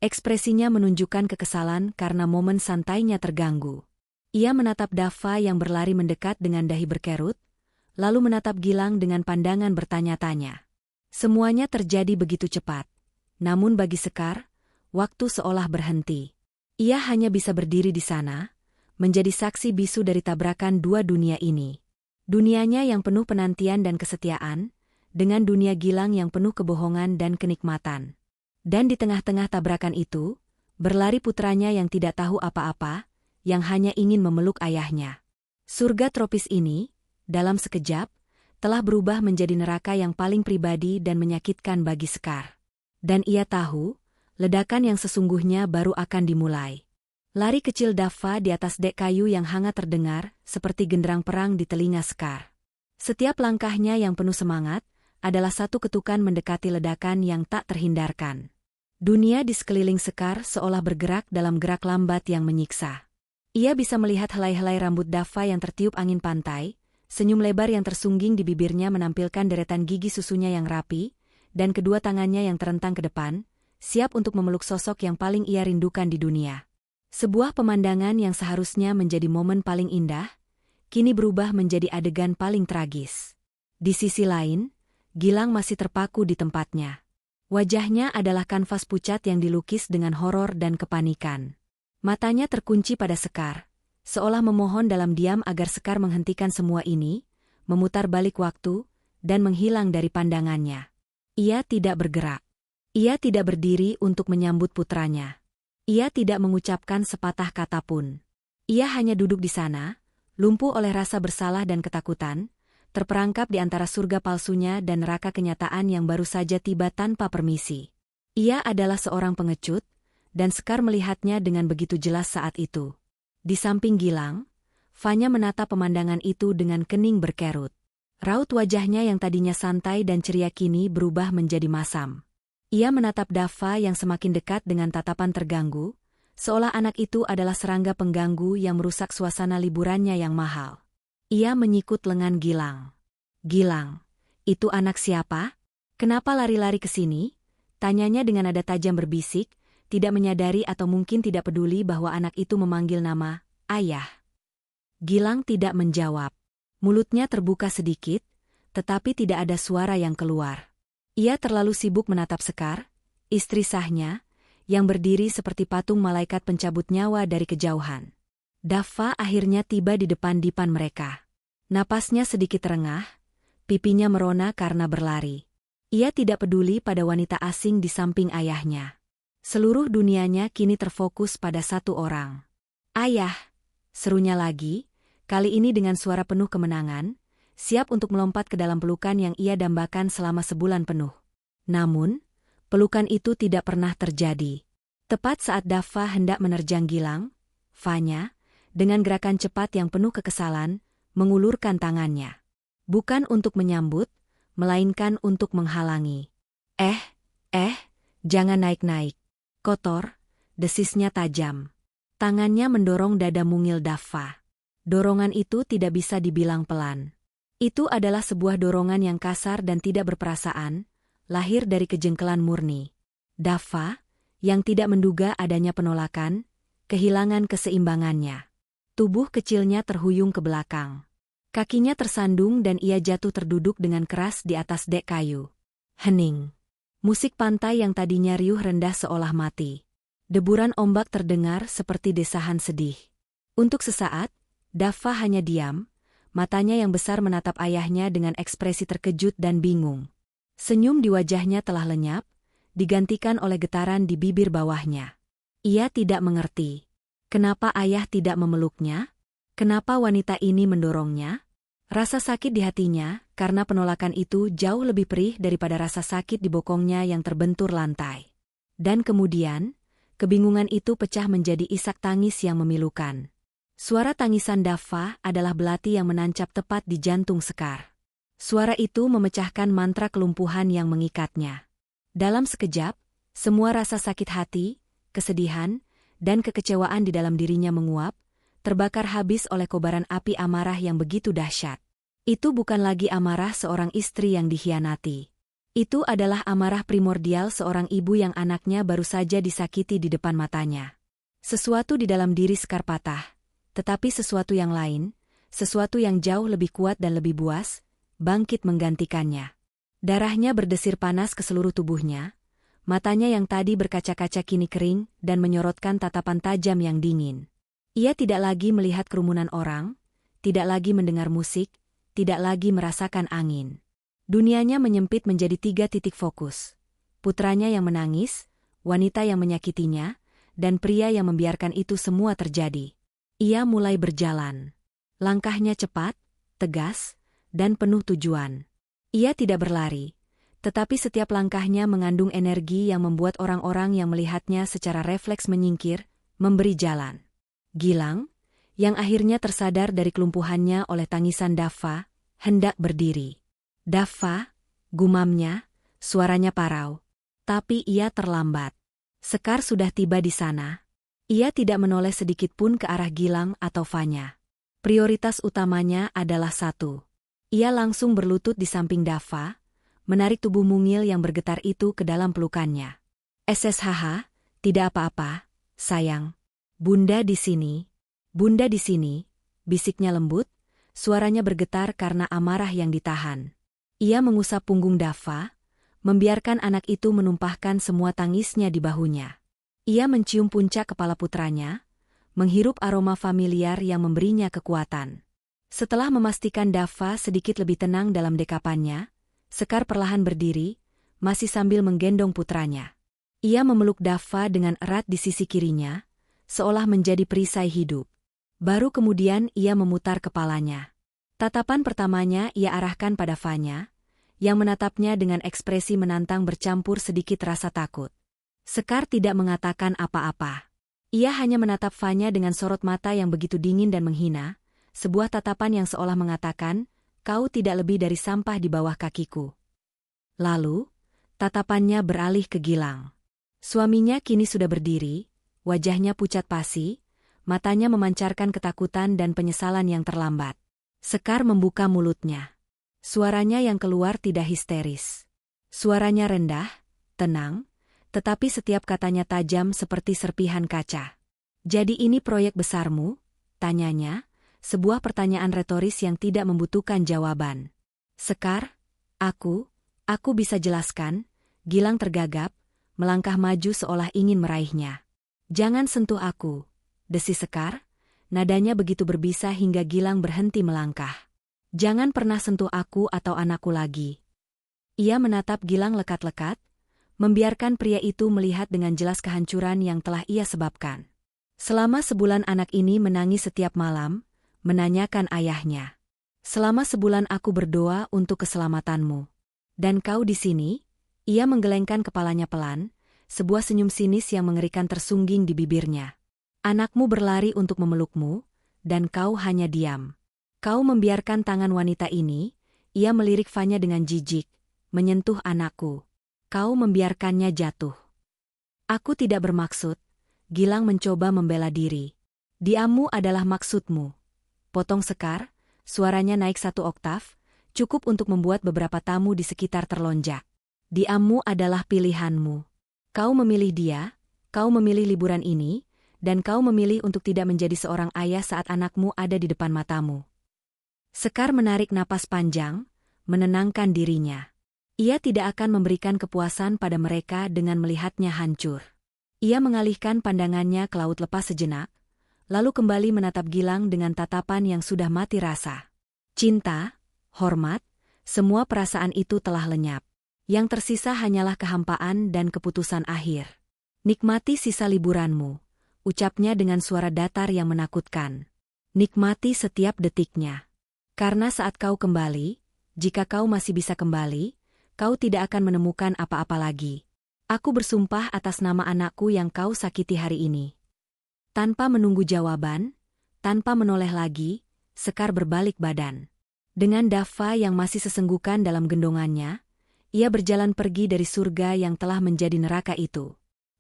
ekspresinya menunjukkan kekesalan karena momen santainya terganggu. Ia menatap Daffa yang berlari mendekat dengan dahi berkerut, lalu menatap Gilang dengan pandangan bertanya-tanya. Semuanya terjadi begitu cepat. Namun bagi Sekar, waktu seolah berhenti. Ia hanya bisa berdiri di sana, menjadi saksi bisu dari tabrakan dua dunia ini. Dunianya yang penuh penantian dan kesetiaan, dengan dunia Gilang yang penuh kebohongan dan kenikmatan. Dan di tengah-tengah tabrakan itu, berlari putranya yang tidak tahu apa-apa, yang hanya ingin memeluk ayahnya. Surga tropis ini, dalam sekejap, telah berubah menjadi neraka yang paling pribadi dan menyakitkan bagi Sekar. Dan ia tahu, ledakan yang sesungguhnya baru akan dimulai. Lari kecil Daffa di atas dek kayu yang hangat terdengar, seperti genderang perang di telinga Sekar. Setiap langkahnya yang penuh semangat, adalah satu ketukan mendekati ledakan yang tak terhindarkan. Dunia di sekeliling Sekar seolah bergerak dalam gerak lambat yang menyiksa. Ia bisa melihat helai-helai rambut Daffa yang tertiup angin pantai, senyum lebar yang tersungging di bibirnya menampilkan deretan gigi susunya yang rapi, dan kedua tangannya yang terentang ke depan, siap untuk memeluk sosok yang paling ia rindukan di dunia. Sebuah pemandangan yang seharusnya menjadi momen paling indah, kini berubah menjadi adegan paling tragis. Di sisi lain, Gilang masih terpaku di tempatnya. Wajahnya adalah kanvas pucat yang dilukis dengan horor dan kepanikan. Matanya terkunci pada Sekar, seolah memohon dalam diam agar Sekar menghentikan semua ini, memutar balik waktu, dan menghilang dari pandangannya. Ia tidak bergerak. Ia tidak berdiri untuk menyambut putranya. Ia tidak mengucapkan sepatah kata pun. Ia hanya duduk di sana, lumpuh oleh rasa bersalah dan ketakutan, terperangkap di antara surga palsunya dan neraka kenyataan yang baru saja tiba tanpa permisi. Ia adalah seorang pengecut, dan Sekar melihatnya dengan begitu jelas saat itu. Di samping Gilang, Fanya menatap pemandangan itu dengan kening berkerut. Raut wajahnya yang tadinya santai dan ceria kini berubah menjadi masam. Ia menatap Dava yang semakin dekat dengan tatapan terganggu, seolah anak itu adalah serangga pengganggu yang merusak suasana liburannya yang mahal. Ia menyikut lengan Gilang. "Gilang, itu anak siapa? Kenapa lari-lari ke sini?" Tanyanya dengan nada tajam berbisik, tidak menyadari atau mungkin tidak peduli bahwa anak itu memanggil nama ayah. Gilang tidak menjawab. Mulutnya terbuka sedikit, tetapi tidak ada suara yang keluar. Ia terlalu sibuk menatap Sekar, istri sahnya, yang berdiri seperti patung malaikat pencabut nyawa dari kejauhan. Dava akhirnya tiba di depan dipan mereka. Napasnya sedikit terengah, pipinya merona karena berlari. Ia tidak peduli pada wanita asing di samping ayahnya. Seluruh dunianya kini terfokus pada satu orang. "Ayah!" serunya lagi, kali ini dengan suara penuh kemenangan, siap untuk melompat ke dalam pelukan yang ia dambakan selama sebulan penuh. Namun, pelukan itu tidak pernah terjadi. Tepat saat Dava hendak menerjang Gilang, Fanya, dengan gerakan cepat yang penuh kekesalan, mengulurkan tangannya. Bukan untuk menyambut, melainkan untuk menghalangi. Jangan naik-naik. Kotor, desisnya tajam. Tangannya mendorong dada mungil Dava. Dorongan itu tidak bisa dibilang pelan. Itu adalah sebuah dorongan yang kasar dan tidak berperasaan, lahir dari kejengkelan murni. Dava, yang tidak menduga adanya penolakan, kehilangan keseimbangannya. Tubuh kecilnya terhuyung ke belakang. Kakinya tersandung dan ia jatuh terduduk dengan keras di atas dek kayu. Hening. Musik pantai yang tadinya riuh rendah seolah mati. Deburan ombak terdengar seperti desahan sedih. Untuk sesaat, Dava hanya diam, matanya yang besar menatap ayahnya dengan ekspresi terkejut dan bingung. Senyum di wajahnya telah lenyap, digantikan oleh getaran di bibir bawahnya. Ia tidak mengerti. Kenapa ayah tidak memeluknya? Kenapa wanita ini mendorongnya? Rasa sakit di hatinya, karena penolakan itu jauh lebih perih daripada rasa sakit di bokongnya yang terbentur lantai. Dan kemudian, kebingungan itu pecah menjadi isak tangis yang memilukan. Suara tangisan Dava adalah belati yang menancap tepat di jantung Sekar. Suara itu memecahkan mantra kelumpuhan yang mengikatnya. Dalam sekejap, semua rasa sakit hati, kesedihan, dan kekecewaan di dalam dirinya menguap, terbakar habis oleh kobaran api amarah yang begitu dahsyat. Itu bukan lagi amarah seorang istri yang dikhianati. Itu adalah amarah primordial seorang ibu yang anaknya baru saja disakiti di depan matanya. Sesuatu di dalam diri Sekar patah. Tetapi sesuatu yang lain, sesuatu yang jauh lebih kuat dan lebih buas, bangkit menggantikannya. Darahnya berdesir panas ke seluruh tubuhnya, matanya yang tadi berkaca-kaca kini kering dan menyorotkan tatapan tajam yang dingin. Ia tidak lagi melihat kerumunan orang, tidak lagi mendengar musik, tidak lagi merasakan angin. Dunianya menyempit menjadi 3 titik fokus. Putranya yang menangis, wanita yang menyakitinya, dan pria yang membiarkan itu semua terjadi. Ia mulai berjalan. Langkahnya cepat, tegas, dan penuh tujuan. Ia tidak berlari, tetapi setiap langkahnya mengandung energi yang membuat orang-orang yang melihatnya secara refleks menyingkir, memberi jalan. Gilang, yang akhirnya tersadar dari kelumpuhannya oleh tangisan Dava, hendak berdiri. "Dava," gumamnya, suaranya parau. Tapi ia terlambat. Sekar sudah tiba di sana. Ia tidak menoleh sedikit pun ke arah Gilang atau Fanya. Prioritas utamanya adalah satu. Ia langsung berlutut di samping Dava, menarik tubuh mungil yang bergetar itu ke dalam pelukannya. "SSHH, tidak apa-apa, sayang. Bunda di sini. Bunda di sini," bisiknya lembut, suaranya bergetar karena amarah yang ditahan. Ia mengusap punggung Dava, membiarkan anak itu menumpahkan semua tangisnya di bahunya. Ia mencium puncak kepala putranya, menghirup aroma familiar yang memberinya kekuatan. Setelah memastikan Dava sedikit lebih tenang dalam dekapannya, Sekar perlahan berdiri, masih sambil menggendong putranya. Ia memeluk Dava dengan erat di sisi kirinya, seolah menjadi perisai hidup. Baru kemudian ia memutar kepalanya. Tatapan pertamanya ia arahkan pada Vanya, yang menatapnya dengan ekspresi menantang bercampur sedikit rasa takut. Sekar tidak mengatakan apa-apa. Ia hanya menatap Vanya dengan sorot mata yang begitu dingin dan menghina, sebuah tatapan yang seolah mengatakan, "Kau tidak lebih dari sampah di bawah kakiku." Lalu, tatapannya beralih ke Gilang. Suaminya kini sudah berdiri, wajahnya pucat pasi, matanya memancarkan ketakutan dan penyesalan yang terlambat. Sekar membuka mulutnya. Suaranya yang keluar tidak histeris. Suaranya rendah, tenang, tetapi setiap katanya tajam seperti serpihan kaca. "Jadi ini proyek besarmu?" tanyanya, sebuah pertanyaan retoris yang tidak membutuhkan jawaban. "Sekar, aku bisa jelaskan." Gilang tergagap, melangkah maju seolah ingin meraihnya. "Jangan sentuh aku," desis Sekar, nadanya begitu berbisa hingga Gilang berhenti melangkah. "Jangan pernah sentuh aku atau anakku lagi." Ia menatap Gilang lekat-lekat, membiarkan pria itu melihat dengan jelas kehancuran yang telah ia sebabkan. Selama sebulan anak ini menangis setiap malam, menanyakan ayahnya. "Selama sebulan aku berdoa untuk keselamatanmu. Dan kau di sini?" Ia menggelengkan kepalanya pelan, sebuah senyum sinis yang mengerikan tersungging di bibirnya. "Anakmu berlari untuk memelukmu, dan kau hanya diam. Kau membiarkan tangan wanita ini," ia melirik Vanya dengan jijik, "menyentuh anakku. Kau membiarkannya jatuh." "Aku tidak bermaksud." Gilang mencoba membela diri. "Diammu adalah maksudmu," potong Sekar, suaranya naik 1 oktav, cukup untuk membuat beberapa tamu di sekitar terlonjak. "Diammu adalah pilihanmu. Kau memilih dia, kau memilih liburan ini, dan kau memilih untuk tidak menjadi seorang ayah saat anakmu ada di depan matamu." Sekar menarik napas panjang, menenangkan dirinya. Ia tidak akan memberikan kepuasan pada mereka dengan melihatnya hancur. Ia mengalihkan pandangannya ke laut lepas sejenak, lalu kembali menatap Gilang dengan tatapan yang sudah mati rasa. Cinta, hormat, semua perasaan itu telah lenyap. Yang tersisa hanyalah kehampaan dan keputusan akhir. "Nikmati sisa liburanmu," ucapnya dengan suara datar yang menakutkan. "Nikmati setiap detiknya. Karena saat kau kembali, jika kau masih bisa kembali, kau tidak akan menemukan apa-apa lagi. Aku bersumpah atas nama anakku yang kau sakiti hari ini." Tanpa menunggu jawaban, tanpa menoleh lagi, Sekar berbalik badan. Dengan Dava yang masih sesenggukan dalam gendongannya, ia berjalan pergi dari surga yang telah menjadi neraka itu.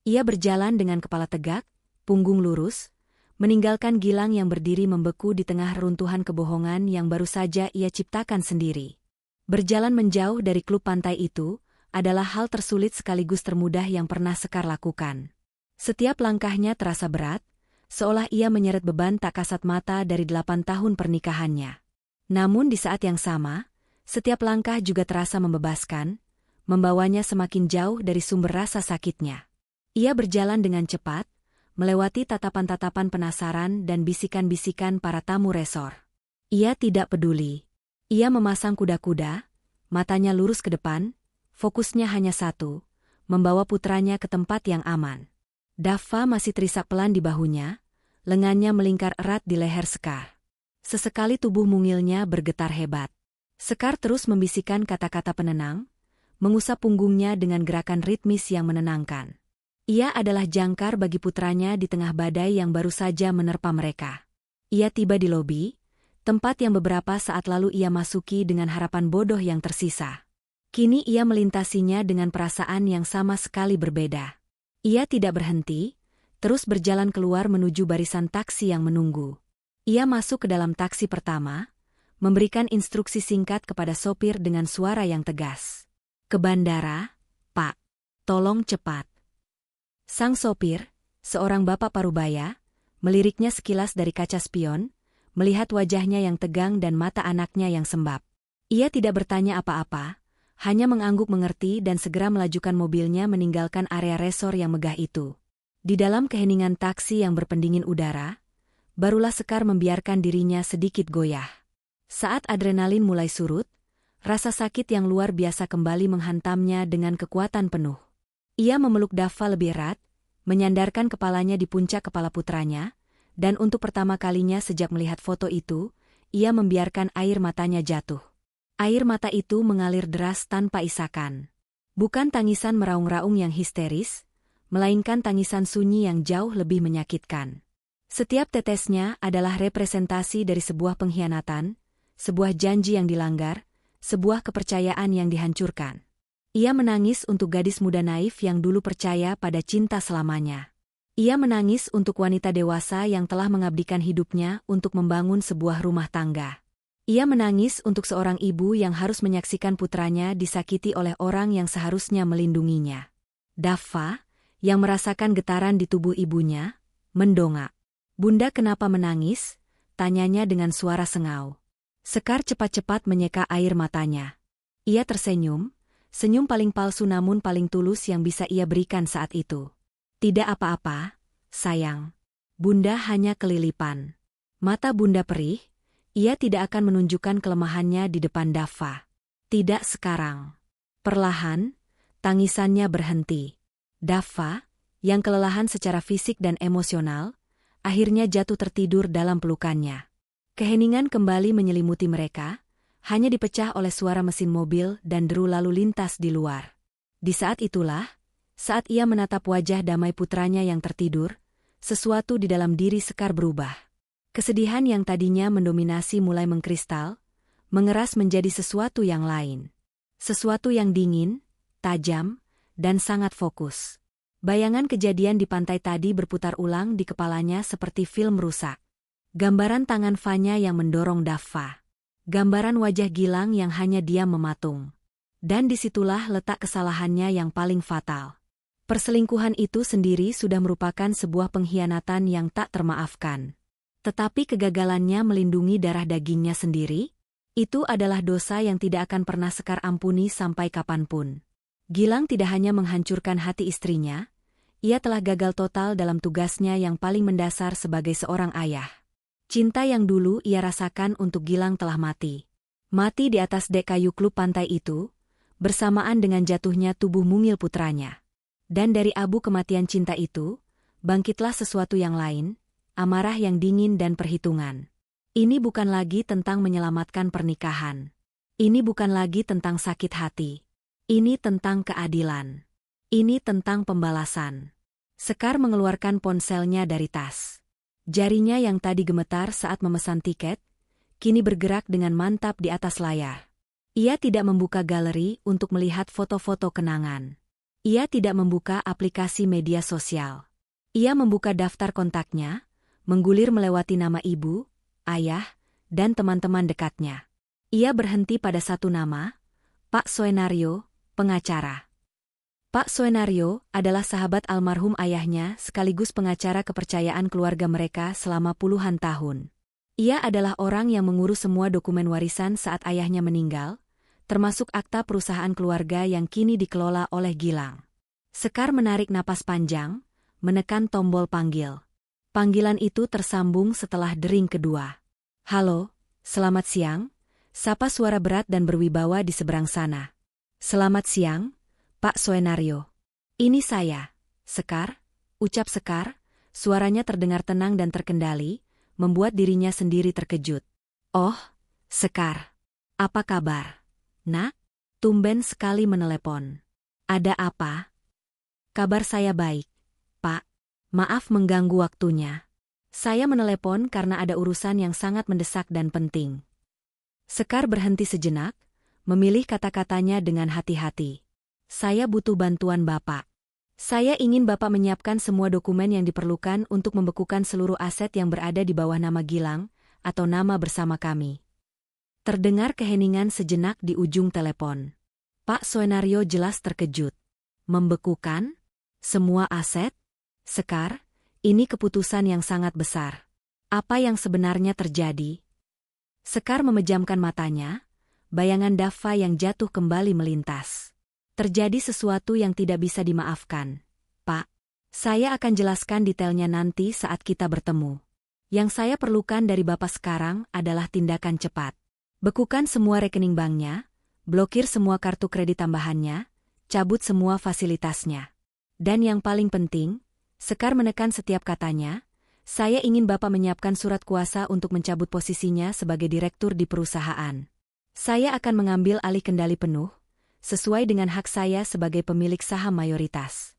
Ia berjalan dengan kepala tegak, punggung lurus, meninggalkan Gilang yang berdiri membeku di tengah runtuhan kebohongan yang baru saja ia ciptakan sendiri. Berjalan menjauh dari klub pantai itu adalah hal tersulit sekaligus termudah yang pernah Sekar lakukan. Setiap langkahnya terasa berat, seolah ia menyeret beban tak kasat mata dari 8 tahun pernikahannya. Namun di saat yang sama, setiap langkah juga terasa membebaskan, membawanya semakin jauh dari sumber rasa sakitnya. Ia berjalan dengan cepat, melewati tatapan-tatapan penasaran dan bisikan-bisikan para tamu resor. Ia tidak peduli. Ia memasang kuda-kuda, matanya lurus ke depan, fokusnya hanya satu, membawa putranya ke tempat yang aman. Dava masih terisak pelan di bahunya, lengannya melingkar erat di leher Sekar. Sesekali tubuh mungilnya bergetar hebat. Sekar terus membisikkan kata-kata penenang, mengusap punggungnya dengan gerakan ritmis yang menenangkan. Ia adalah jangkar bagi putranya di tengah badai yang baru saja menerpa mereka. Ia tiba di lobi, tempat yang beberapa saat lalu ia masuki dengan harapan bodoh yang tersisa. Kini ia melintasinya dengan perasaan yang sama sekali berbeda. Ia tidak berhenti, terus berjalan keluar menuju barisan taksi yang menunggu. Ia masuk ke dalam taksi pertama, memberikan instruksi singkat kepada sopir dengan suara yang tegas. "Ke bandara, Pak. Tolong cepat." Sang sopir, seorang bapak parubaya, meliriknya sekilas dari kaca spion, melihat wajahnya yang tegang dan mata anaknya yang sembab. Ia tidak bertanya apa-apa, hanya mengangguk mengerti dan segera melajukan mobilnya meninggalkan area resor yang megah itu. Di dalam keheningan taksi yang berpendingin udara, barulah Sekar membiarkan dirinya sedikit goyah. Saat adrenalin mulai surut, rasa sakit yang luar biasa kembali menghantamnya dengan kekuatan penuh. Ia memeluk Daffa lebih erat, menyandarkan kepalanya di puncak kepala putranya, dan untuk pertama kalinya sejak melihat foto itu, ia membiarkan air matanya jatuh. Air mata itu mengalir deras tanpa isakan. Bukan tangisan meraung-raung yang histeris, melainkan tangisan sunyi yang jauh lebih menyakitkan. Setiap tetesnya adalah representasi dari sebuah pengkhianatan, sebuah janji yang dilanggar, sebuah kepercayaan yang dihancurkan. Ia menangis untuk gadis muda naif yang dulu percaya pada cinta selamanya. Ia menangis untuk wanita dewasa yang telah mengabdikan hidupnya untuk membangun sebuah rumah tangga. Ia menangis untuk seorang ibu yang harus menyaksikan putranya disakiti oleh orang yang seharusnya melindunginya. Daffa, yang merasakan getaran di tubuh ibunya, mendongak. "Bunda kenapa menangis?" tanyanya dengan suara sengau. Sekar cepat-cepat menyeka air matanya. Ia tersenyum, senyum paling palsu namun paling tulus yang bisa ia berikan saat itu. "Tidak apa-apa, sayang. Bunda hanya kelilipan." Mata Bunda perih, ia tidak akan menunjukkan kelemahannya di depan Daffa. Tidak sekarang. Perlahan, tangisannya berhenti. Daffa, yang kelelahan secara fisik dan emosional, akhirnya jatuh tertidur dalam pelukannya. Keheningan kembali menyelimuti mereka, hanya dipecah oleh suara mesin mobil dan deru lalu lintas di luar. Di saat itulah, saat ia menatap wajah damai putranya yang tertidur, sesuatu di dalam diri Sekar berubah. Kesedihan yang tadinya mendominasi mulai mengkristal, mengeras menjadi sesuatu yang lain. Sesuatu yang dingin, tajam, dan sangat fokus. Bayangan kejadian di pantai tadi berputar ulang di kepalanya seperti film rusak. Gambaran tangan Fanya yang mendorong Daffa. Gambaran wajah Gilang yang hanya diam mematung. Dan disitulah letak kesalahannya yang paling fatal. Perselingkuhan itu sendiri sudah merupakan sebuah pengkhianatan yang tak termaafkan. Tetapi kegagalannya melindungi darah dagingnya sendiri, itu adalah dosa yang tidak akan pernah Sekar ampuni sampai kapanpun. Gilang tidak hanya menghancurkan hati istrinya, ia telah gagal total dalam tugasnya yang paling mendasar sebagai seorang ayah. Cinta yang dulu ia rasakan untuk Gilang telah mati. Mati di atas dek kayu klub pantai itu, bersamaan dengan jatuhnya tubuh mungil putranya. Dan dari abu kematian cinta itu, bangkitlah sesuatu yang lain, amarah yang dingin dan perhitungan. Ini bukan lagi tentang menyelamatkan pernikahan. Ini bukan lagi tentang sakit hati. Ini tentang keadilan. Ini tentang pembalasan. Sekar mengeluarkan ponselnya dari tas. Jarinya yang tadi gemetar saat memesan tiket, kini bergerak dengan mantap di atas layar. Ia tidak membuka galeri untuk melihat foto-foto kenangan. Ia tidak membuka aplikasi media sosial. Ia membuka daftar kontaknya, menggulir melewati nama ibu, ayah, dan teman-teman dekatnya. Ia berhenti pada satu nama, Pak Soenario, pengacara. Pak Soenario adalah sahabat almarhum ayahnya sekaligus pengacara kepercayaan keluarga mereka selama puluhan tahun. Ia adalah orang yang mengurus semua dokumen warisan saat ayahnya meninggal, termasuk akta perusahaan keluarga yang kini dikelola oleh Gilang. Sekar menarik napas panjang, menekan tombol panggil. Panggilan itu tersambung setelah dering kedua. "Halo, selamat siang," sapa suara berat dan berwibawa di seberang sana. "Selamat siang, Pak Soenario. Ini saya, Sekar," ucap Sekar, suaranya terdengar tenang dan terkendali, membuat dirinya sendiri terkejut. "Oh, Sekar. Apa kabar, Nak? Tumben sekali menelepon. Ada apa?" "Kabar saya baik, Pak. Maaf mengganggu waktunya. Saya menelepon karena ada urusan yang sangat mendesak dan penting." Sekar berhenti sejenak, memilih kata-katanya dengan hati-hati. "Saya butuh bantuan Bapak. Saya ingin Bapak menyiapkan semua dokumen yang diperlukan untuk membekukan seluruh aset yang berada di bawah nama Gilang, atau nama bersama kami." Terdengar keheningan sejenak di ujung telepon. Pak Soenario jelas terkejut. "Membekukan? Semua aset? Sekar, ini keputusan yang sangat besar. Apa yang sebenarnya terjadi?" Sekar memejamkan matanya, bayangan Daffa yang jatuh kembali melintas. "Terjadi sesuatu yang tidak bisa dimaafkan, Pak. Saya akan jelaskan detailnya nanti saat kita bertemu. Yang saya perlukan dari Bapak sekarang adalah tindakan cepat. Bekukan semua rekening banknya, blokir semua kartu kredit tambahannya, cabut semua fasilitasnya. Dan yang paling penting, Sekar menekan setiap katanya, saya ingin Bapak menyiapkan surat kuasa untuk mencabut posisinya sebagai direktur di perusahaan. Saya akan mengambil alih kendali penuh, sesuai dengan hak saya sebagai pemilik saham mayoritas.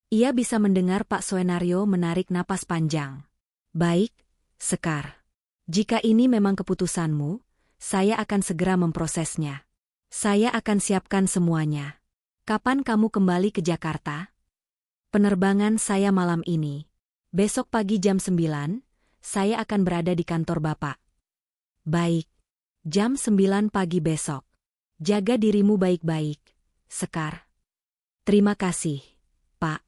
Ia bisa mendengar Pak Soenario menarik napas panjang. Baik, Sekar. Jika ini memang keputusanmu, saya akan segera memprosesnya. Saya akan siapkan semuanya. Kapan kamu kembali ke Jakarta? Penerbangan saya malam ini. Besok pagi jam 9, saya akan berada di kantor Bapak. Baik. Jam 9 pagi besok. Jaga dirimu baik-baik, Sekar. Terima kasih, Pak.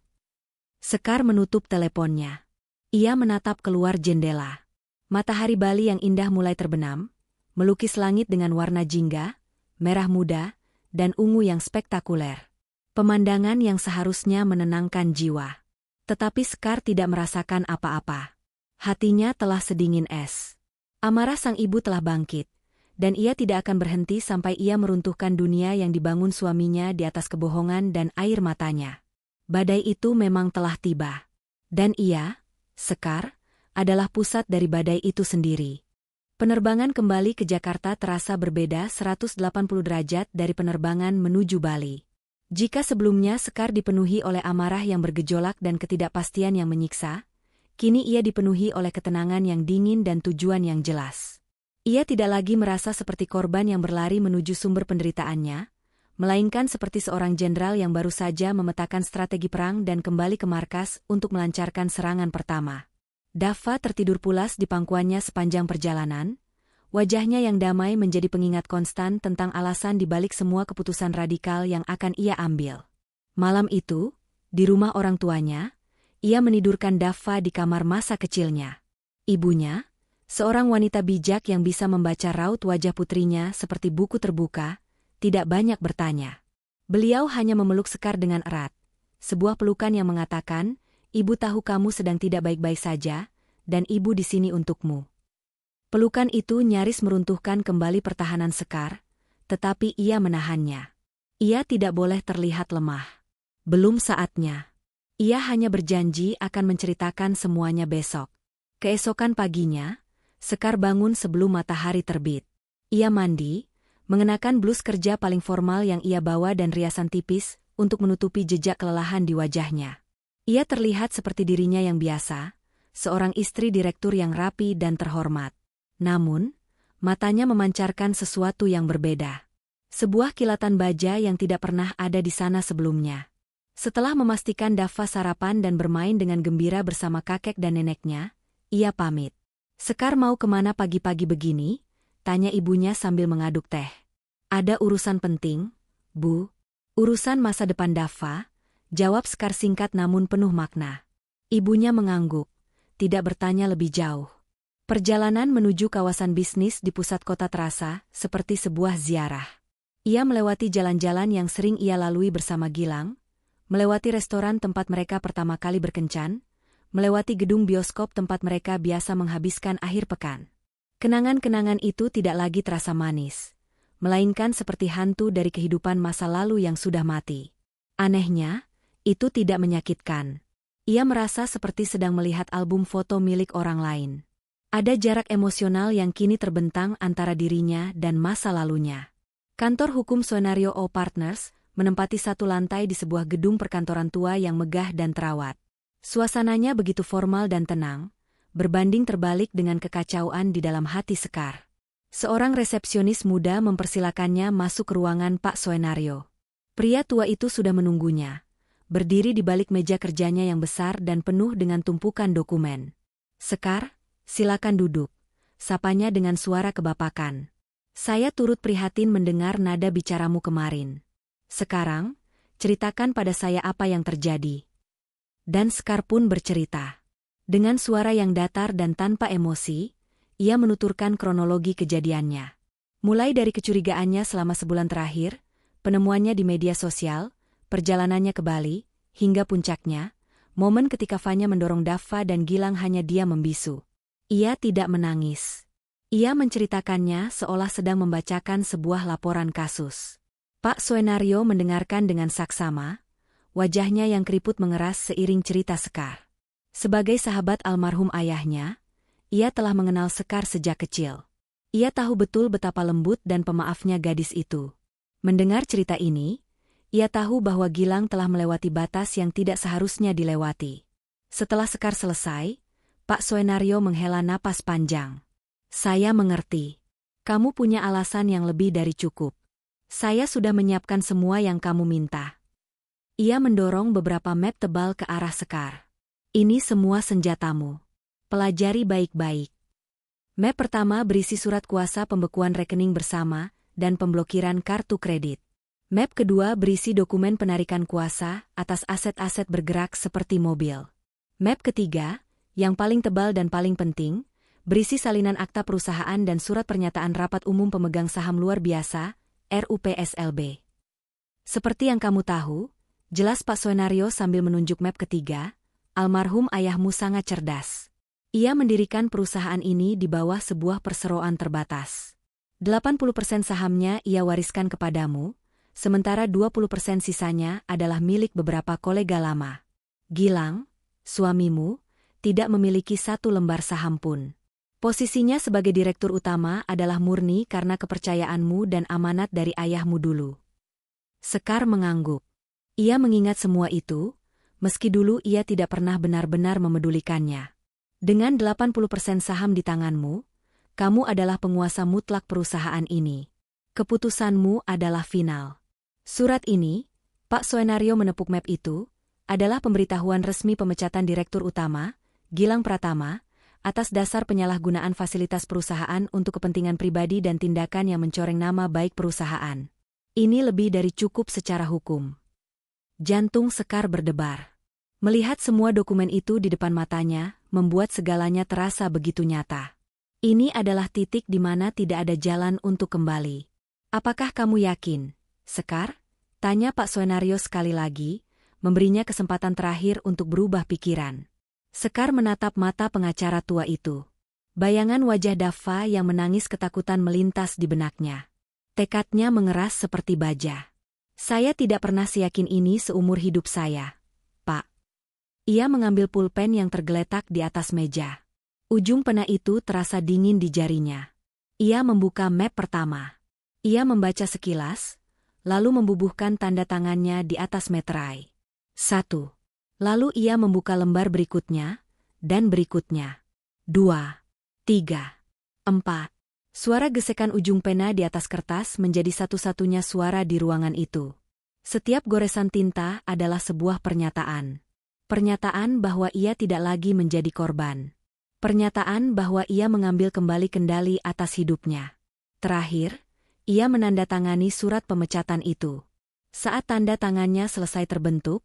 Sekar menutup teleponnya. Ia menatap keluar jendela. Matahari Bali yang indah mulai terbenam, melukis langit dengan warna jingga, merah muda, dan ungu yang spektakuler. Pemandangan yang seharusnya menenangkan jiwa. Tetapi Sekar tidak merasakan apa-apa. Hatinya telah sedingin es. Amarah sang ibu telah bangkit, dan ia tidak akan berhenti sampai ia meruntuhkan dunia yang dibangun suaminya di atas kebohongan dan air matanya. Badai itu memang telah tiba. Dan ia, Sekar, adalah pusat dari badai itu sendiri. Penerbangan kembali ke Jakarta terasa berbeda 180 derajat dari penerbangan menuju Bali. Jika sebelumnya Sekar dipenuhi oleh amarah yang bergejolak dan ketidakpastian yang menyiksa, kini ia dipenuhi oleh ketenangan yang dingin dan tujuan yang jelas. Ia tidak lagi merasa seperti korban yang berlari menuju sumber penderitaannya, melainkan seperti seorang jenderal yang baru saja memetakan strategi perang dan kembali ke markas untuk melancarkan serangan pertama. Dava tertidur pulas di pangkuannya sepanjang perjalanan. Wajahnya yang damai menjadi pengingat konstan tentang alasan di balik semua keputusan radikal yang akan ia ambil. Malam itu, di rumah orang tuanya, ia menidurkan Dava di kamar masa kecilnya. Ibunya, seorang wanita bijak yang bisa membaca raut wajah putrinya seperti buku terbuka, tidak banyak bertanya. Beliau hanya memeluk Sekar dengan erat. Sebuah pelukan yang mengatakan, "Ibu tahu kamu sedang tidak baik-baik saja, dan ibu di sini untukmu." Pelukan itu nyaris meruntuhkan kembali pertahanan Sekar, tetapi ia menahannya. Ia tidak boleh terlihat lemah. Belum saatnya. Ia hanya berjanji akan menceritakan semuanya besok. Keesokan paginya, Sekar bangun sebelum matahari terbit. Ia mandi, mengenakan blus kerja paling formal yang ia bawa dan riasan tipis untuk menutupi jejak kelelahan di wajahnya. Ia terlihat seperti dirinya yang biasa, seorang istri direktur yang rapi dan terhormat. Namun, matanya memancarkan sesuatu yang berbeda. Sebuah kilatan baja yang tidak pernah ada di sana sebelumnya. Setelah memastikan Dava sarapan dan bermain dengan gembira bersama kakek dan neneknya, ia pamit. "Sekar mau kemana pagi-pagi begini?" tanya ibunya sambil mengaduk teh. "Ada urusan penting, Bu." "Urusan masa depan Dava," jawab Sekar singkat namun penuh makna. Ibunya mengangguk, tidak bertanya lebih jauh. Perjalanan menuju kawasan bisnis di pusat kota terasa seperti sebuah ziarah. Ia melewati jalan-jalan yang sering ia lalui bersama Gilang, melewati restoran tempat mereka pertama kali berkencan, melewati gedung bioskop tempat mereka biasa menghabiskan akhir pekan. Kenangan-kenangan itu tidak lagi terasa manis, melainkan seperti hantu dari kehidupan masa lalu yang sudah mati. Anehnya, itu tidak menyakitkan. Ia merasa seperti sedang melihat album foto milik orang lain. Ada jarak emosional yang kini terbentang antara dirinya dan masa lalunya. Kantor hukum Soenario O Partners menempati satu lantai di sebuah gedung perkantoran tua yang megah dan terawat. Suasananya begitu formal dan tenang, berbanding terbalik dengan kekacauan di dalam hati Sekar. Seorang resepsionis muda mempersilakannya masuk ke ruangan Pak Soenario. Pria tua itu sudah menunggunya, berdiri di balik meja kerjanya yang besar dan penuh dengan tumpukan dokumen. "Sekar, silakan duduk," sapanya dengan suara kebapakan. "Saya turut prihatin mendengar nada bicaramu kemarin. Sekarang, ceritakan pada saya apa yang terjadi." Dan Sekar pun bercerita. Dengan suara yang datar dan tanpa emosi, ia menuturkan kronologi kejadiannya. Mulai dari kecurigaannya selama sebulan terakhir, penemuannya di media sosial, perjalanannya ke Bali, hingga puncaknya, momen ketika Vanya mendorong Dava dan Gilang hanya dia membisu. Ia tidak menangis. Ia menceritakannya seolah sedang membacakan sebuah laporan kasus. Pak Suenario mendengarkan dengan saksama, wajahnya yang keriput mengeras seiring cerita Sekar. Sebagai sahabat almarhum ayahnya, ia telah mengenal Sekar sejak kecil. Ia tahu betul betapa lembut dan pemaafnya gadis itu. Mendengar cerita ini, ia tahu bahwa Gilang telah melewati batas yang tidak seharusnya dilewati. Setelah Sekar selesai, Pak Suenario menghela napas panjang. Saya mengerti. Kamu punya alasan yang lebih dari cukup. Saya sudah menyiapkan semua yang kamu minta. Ia mendorong beberapa map tebal ke arah Sekar. Ini semua senjatamu. Pelajari baik-baik. Map pertama berisi surat kuasa pembekuan rekening bersama dan pemblokiran kartu kredit. Map kedua berisi dokumen penarikan kuasa atas aset-aset bergerak seperti mobil. Map ketiga, yang paling tebal dan paling penting, berisi salinan akta perusahaan dan surat pernyataan rapat umum pemegang saham luar biasa, RUPSLB. Seperti yang kamu tahu, jelas Pak Suenario sambil menunjuk map ketiga, almarhum ayahmu sangat cerdas. Ia mendirikan perusahaan ini di bawah sebuah perseroan terbatas. 80% sahamnya ia wariskan kepadamu, sementara 20% sisanya adalah milik beberapa kolega lama. Gilang, suamimu, tidak memiliki satu lembar saham pun. Posisinya sebagai direktur utama adalah murni karena kepercayaanmu dan amanat dari ayahmu dulu. Sekar mengangguk. Ia mengingat semua itu, meski dulu ia tidak pernah benar-benar memedulikannya. Dengan 80% saham di tanganmu, kamu adalah penguasa mutlak perusahaan ini. Keputusanmu adalah final. Surat ini, Pak Suenario menepuk map itu, adalah pemberitahuan resmi pemecatan direktur utama, Gilang Pratama, atas dasar penyalahgunaan fasilitas perusahaan untuk kepentingan pribadi dan tindakan yang mencoreng nama baik perusahaan. Ini lebih dari cukup secara hukum. Jantung Sekar berdebar. Melihat semua dokumen itu di depan matanya, membuat segalanya terasa begitu nyata. Ini adalah titik di mana tidak ada jalan untuk kembali. Apakah kamu yakin, Sekar? Tanya Pak Suenario sekali lagi, memberinya kesempatan terakhir untuk berubah pikiran. Sekar menatap mata pengacara tua itu. Bayangan wajah Dava yang menangis ketakutan melintas di benaknya. Tekadnya mengeras seperti baja. Saya tidak pernah seyakin ini seumur hidup saya, Pak. Ia mengambil pulpen yang tergeletak di atas meja. Ujung pena itu terasa dingin di jarinya. Ia membuka map pertama. Ia membaca sekilas, lalu membubuhkan tanda tangannya di atas meterai. 1. Lalu ia membuka lembar berikutnya, dan berikutnya. 2, 3, 4. Suara gesekan ujung pena di atas kertas menjadi satu-satunya suara di ruangan itu. Setiap goresan tinta adalah sebuah pernyataan. Pernyataan bahwa ia tidak lagi menjadi korban. Pernyataan bahwa ia mengambil kembali kendali atas hidupnya. Terakhir, ia menandatangani surat pemecatan itu. Saat tanda tangannya selesai terbentuk,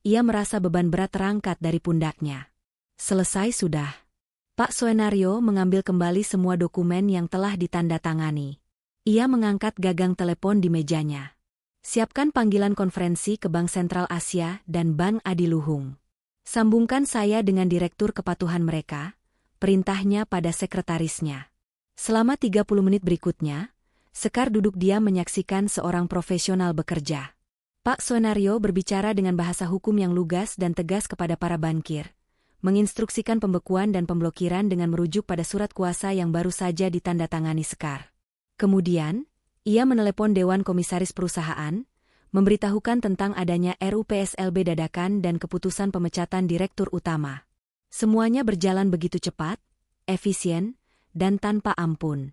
ia merasa beban berat terangkat dari pundaknya. Selesai sudah. Pak Suenario mengambil kembali semua dokumen yang telah ditandatangani. Ia mengangkat gagang telepon di mejanya. Siapkan panggilan konferensi ke Bank Sentral Asia dan Bank Adiluhung. Sambungkan saya dengan direktur kepatuhan mereka, perintahnya pada sekretarisnya. Selama 30 menit berikutnya, Sekar duduk diam menyaksikan seorang profesional bekerja. Pak Suenario berbicara dengan bahasa hukum yang lugas dan tegas kepada para bankir, menginstruksikan pembekuan dan pemblokiran dengan merujuk pada surat kuasa yang baru saja ditandatangani Sekar. Kemudian, ia menelepon Dewan Komisaris Perusahaan, memberitahukan tentang adanya RUPSLB dadakan dan keputusan pemecatan direktur utama. Semuanya berjalan begitu cepat, efisien, dan tanpa ampun.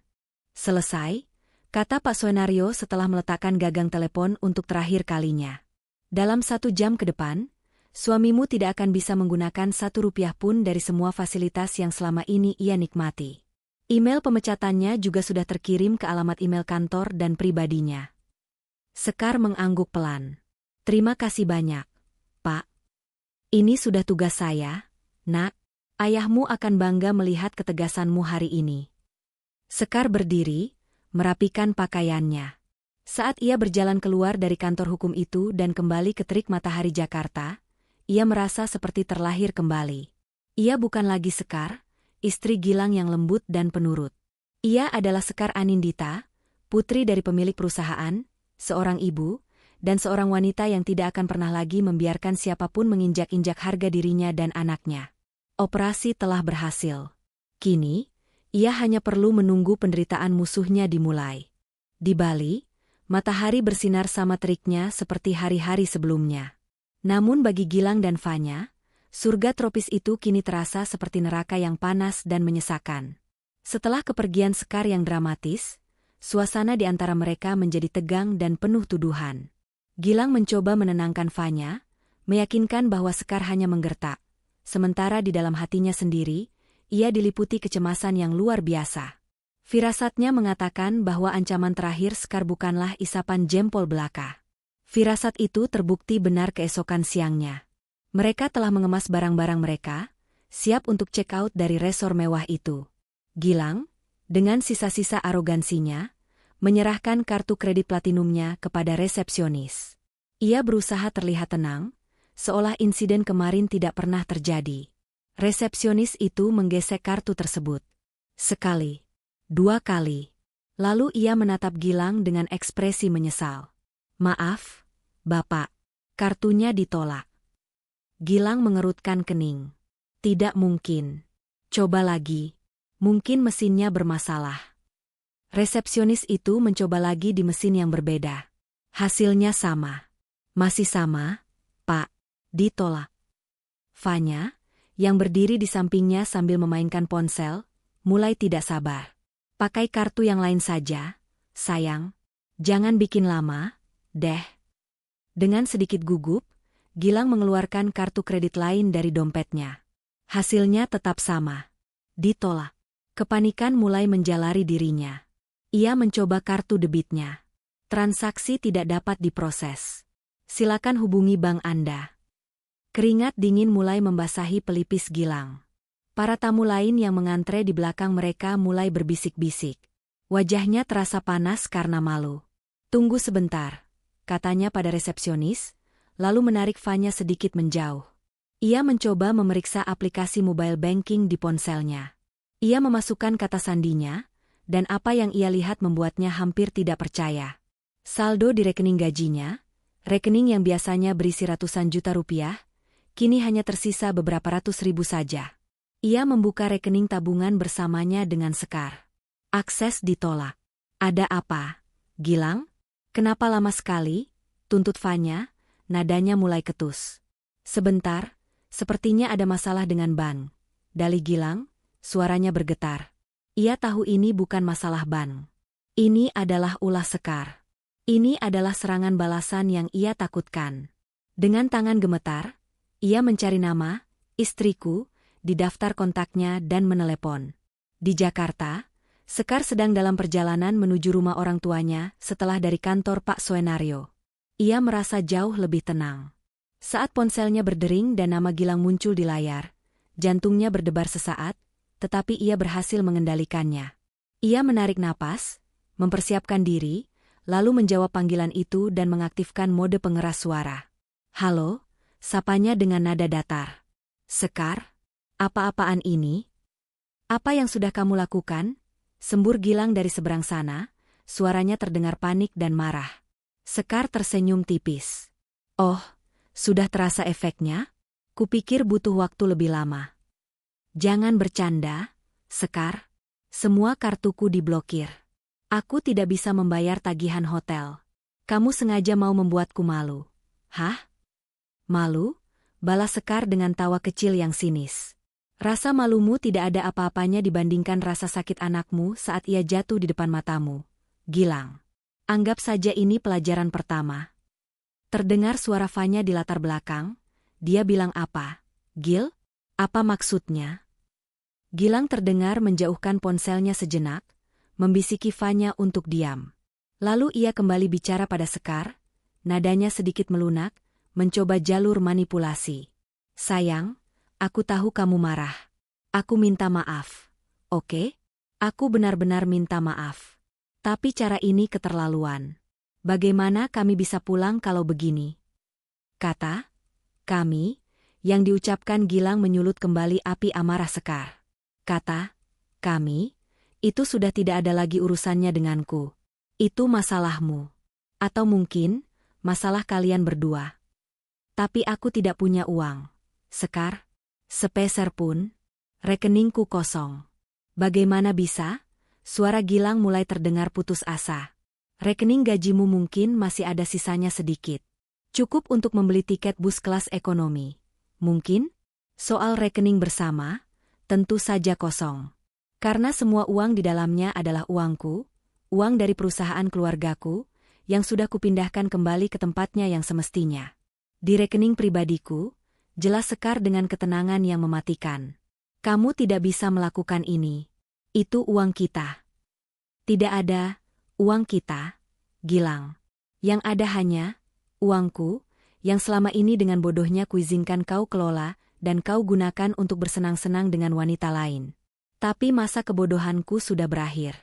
Selesai, kata Pak Suenario setelah meletakkan gagang telepon untuk terakhir kalinya. Dalam 1 jam ke depan, suamimu tidak akan bisa menggunakan 1 rupiah pun dari semua fasilitas yang selama ini ia nikmati. Email pemecatannya juga sudah terkirim ke alamat email kantor dan pribadinya. Sekar mengangguk pelan. Terima kasih banyak, Pak. Ini sudah tugas saya, Nak. Ayahmu akan bangga melihat ketegasanmu hari ini. Sekar berdiri, merapikan pakaiannya. Saat ia berjalan keluar dari kantor hukum itu dan kembali ke terik matahari Jakarta, ia merasa seperti terlahir kembali. Ia bukan lagi Sekar, istri Gilang yang lembut dan penurut. Ia adalah Sekar Anindita, putri dari pemilik perusahaan, seorang ibu, dan seorang wanita yang tidak akan pernah lagi membiarkan siapapun menginjak-injak harga dirinya dan anaknya. Operasi telah berhasil. Kini, ia hanya perlu menunggu penderitaan musuhnya dimulai. Di Bali, matahari bersinar sama teriknya seperti hari-hari sebelumnya. Namun bagi Gilang dan Fanya, surga tropis itu kini terasa seperti neraka yang panas dan menyesakan. Setelah kepergian Sekar yang dramatis, suasana di antara mereka menjadi tegang dan penuh tuduhan. Gilang mencoba menenangkan Fanya, meyakinkan bahwa Sekar hanya menggertak, sementara di dalam hatinya sendiri, ia diliputi kecemasan yang luar biasa. Firasatnya mengatakan bahwa ancaman terakhir Sekar bukanlah isapan jempol belaka. Firasat itu terbukti benar keesokan siangnya. Mereka telah mengemas barang-barang mereka, siap untuk check out dari resor mewah itu. Gilang, dengan sisa-sisa arogansinya, menyerahkan kartu kredit platinumnya kepada resepsionis. Ia berusaha terlihat tenang, seolah insiden kemarin tidak pernah terjadi. Resepsionis itu menggesek kartu tersebut. Sekali, dua kali. Lalu ia menatap Gilang dengan ekspresi menyesal. "Maaf, Bapak, kartunya ditolak." Gilang mengerutkan kening. "Tidak mungkin. Coba lagi. Mungkin mesinnya bermasalah." Resepsionis itu mencoba lagi di mesin yang berbeda. Hasilnya sama. "Masih sama, Pak. Ditolak." Fanya, yang berdiri di sampingnya sambil memainkan ponsel, mulai tidak sabar. "Pakai kartu yang lain saja, sayang. Jangan bikin lama, deh." Dengan sedikit gugup, Gilang mengeluarkan kartu kredit lain dari dompetnya. Hasilnya tetap sama. Ditolak. Kepanikan mulai menjalari dirinya. Ia mencoba kartu debitnya. Transaksi tidak dapat diproses. "Silakan hubungi bank Anda." Keringat dingin mulai membasahi pelipis Gilang. Para tamu lain yang mengantre di belakang mereka mulai berbisik-bisik. Wajahnya terasa panas karena malu. "Tunggu sebentar," katanya pada resepsionis, lalu menarik Fanya sedikit menjauh. Ia mencoba memeriksa aplikasi mobile banking di ponselnya. Ia memasukkan kata sandinya, dan apa yang ia lihat membuatnya hampir tidak percaya. Saldo di rekening gajinya, rekening yang biasanya berisi ratusan juta rupiah, kini hanya tersisa beberapa ratus ribu saja. Ia membuka rekening tabungan bersamanya dengan Sekar. Akses ditolak. "Ada apa, Gilang? Kenapa lama sekali?" tuntut Fanya, nadanya mulai ketus. "Sebentar, sepertinya ada masalah dengan bank," dalih Gilang, suaranya bergetar. Ia tahu ini bukan masalah bank. Ini adalah ulah Sekar. Ini adalah serangan balasan yang ia takutkan. Dengan tangan gemetar, ia mencari nama, istriku, di daftar kontaknya dan menelepon. Di Jakarta, Sekar sedang dalam perjalanan menuju rumah orang tuanya setelah dari kantor Pak Soenario. Ia merasa jauh lebih tenang. Saat ponselnya berdering dan nama Gilang muncul di layar, jantungnya berdebar sesaat, tetapi ia berhasil mengendalikannya. Ia menarik napas, mempersiapkan diri, lalu menjawab panggilan itu dan mengaktifkan mode pengeras suara. "Halo," sapanya dengan nada datar. "Sekar? Apa-apaan ini? Apa yang sudah kamu lakukan?" Sembur Gilang dari seberang sana, suaranya terdengar panik dan marah. Sekar tersenyum tipis. "Oh, sudah terasa efeknya? Kupikir butuh waktu lebih lama." "Jangan bercanda, Sekar. Semua kartuku diblokir. Aku tidak bisa membayar tagihan hotel. Kamu sengaja mau membuatku malu." "Hah? Malu?" balas Sekar dengan tawa kecil yang sinis. "Rasa malumu tidak ada apa-apanya dibandingkan rasa sakit anakmu saat ia jatuh di depan matamu, Gilang. Anggap saja ini pelajaran pertama." Terdengar suara Fanya di latar belakang. "Dia bilang apa, Gil? Apa maksudnya?" Gilang terdengar menjauhkan ponselnya sejenak, membisiki Fanya untuk diam. Lalu ia kembali bicara pada Sekar, nadanya sedikit melunak, mencoba jalur manipulasi. "Sayang, aku tahu kamu marah. Aku minta maaf. Oke? Aku benar-benar minta maaf. Tapi cara ini keterlaluan. Bagaimana kami bisa pulang kalau begini?" Kata "kami" yang diucapkan Gilang menyulut kembali api amarah Sekar. Kata "kami" Itu sudah tidak ada lagi urusannya denganku. Itu masalahmu. Atau mungkin, masalah kalian berdua. Tapi aku tidak punya uang. Sekar? Sepeser pun? Rekeningku kosong. Bagaimana bisa? Suara Gilang mulai terdengar putus asa. Rekening gajimu mungkin masih ada sisanya sedikit. Cukup untuk membeli tiket bus kelas ekonomi. Mungkin? Soal rekening bersama, tentu saja kosong. Karena semua uang di dalamnya adalah uangku, uang dari perusahaan keluargaku, yang sudah kupindahkan kembali ke tempatnya yang semestinya. Di rekening pribadiku, jelas Sekar dengan ketenangan yang mematikan. Kamu tidak bisa melakukan ini. Itu uang kita. Tidak ada uang kita, Gilang. Yang ada hanya uangku, yang selama ini dengan bodohnya kuizinkan kau kelola dan kau gunakan untuk bersenang-senang dengan wanita lain. Tapi masa kebodohanku sudah berakhir.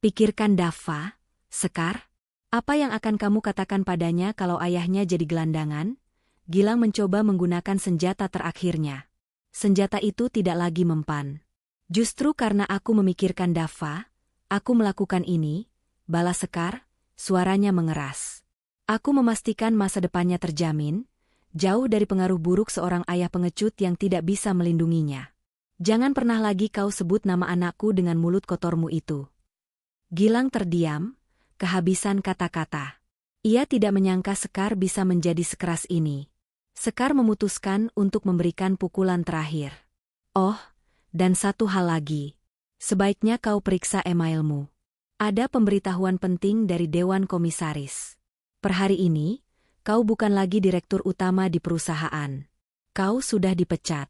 Pikirkan Dava, Sekar. Apa yang akan kamu katakan padanya kalau ayahnya jadi gelandangan? Gilang mencoba menggunakan senjata terakhirnya. Senjata itu tidak lagi mempan. Justru karena aku memikirkan Dava, aku melakukan ini, balas Sekar, suaranya mengeras. Aku memastikan masa depannya terjamin, jauh dari pengaruh buruk seorang ayah pengecut yang tidak bisa melindunginya. Jangan pernah lagi kau sebut nama anakku dengan mulut kotormu itu. Gilang terdiam, kehabisan kata-kata. Ia tidak menyangka Sekar bisa menjadi sekeras ini. Sekar memutuskan untuk memberikan pukulan terakhir. Oh, dan satu hal lagi. Sebaiknya kau periksa emailmu. Ada pemberitahuan penting dari Dewan Komisaris. Per hari ini, kau bukan lagi direktur utama di perusahaan. Kau sudah dipecat.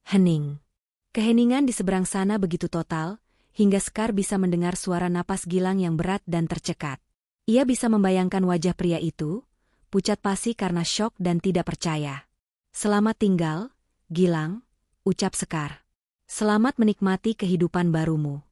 Hening. Keheningan di seberang sana begitu total, hingga Sekar bisa mendengar suara napas Gilang yang berat dan tercekat. Ia bisa membayangkan wajah pria itu, pucat pasi karena syok dan tidak percaya. Selamat tinggal, Gilang, ucap Sekar. Selamat menikmati kehidupan barumu.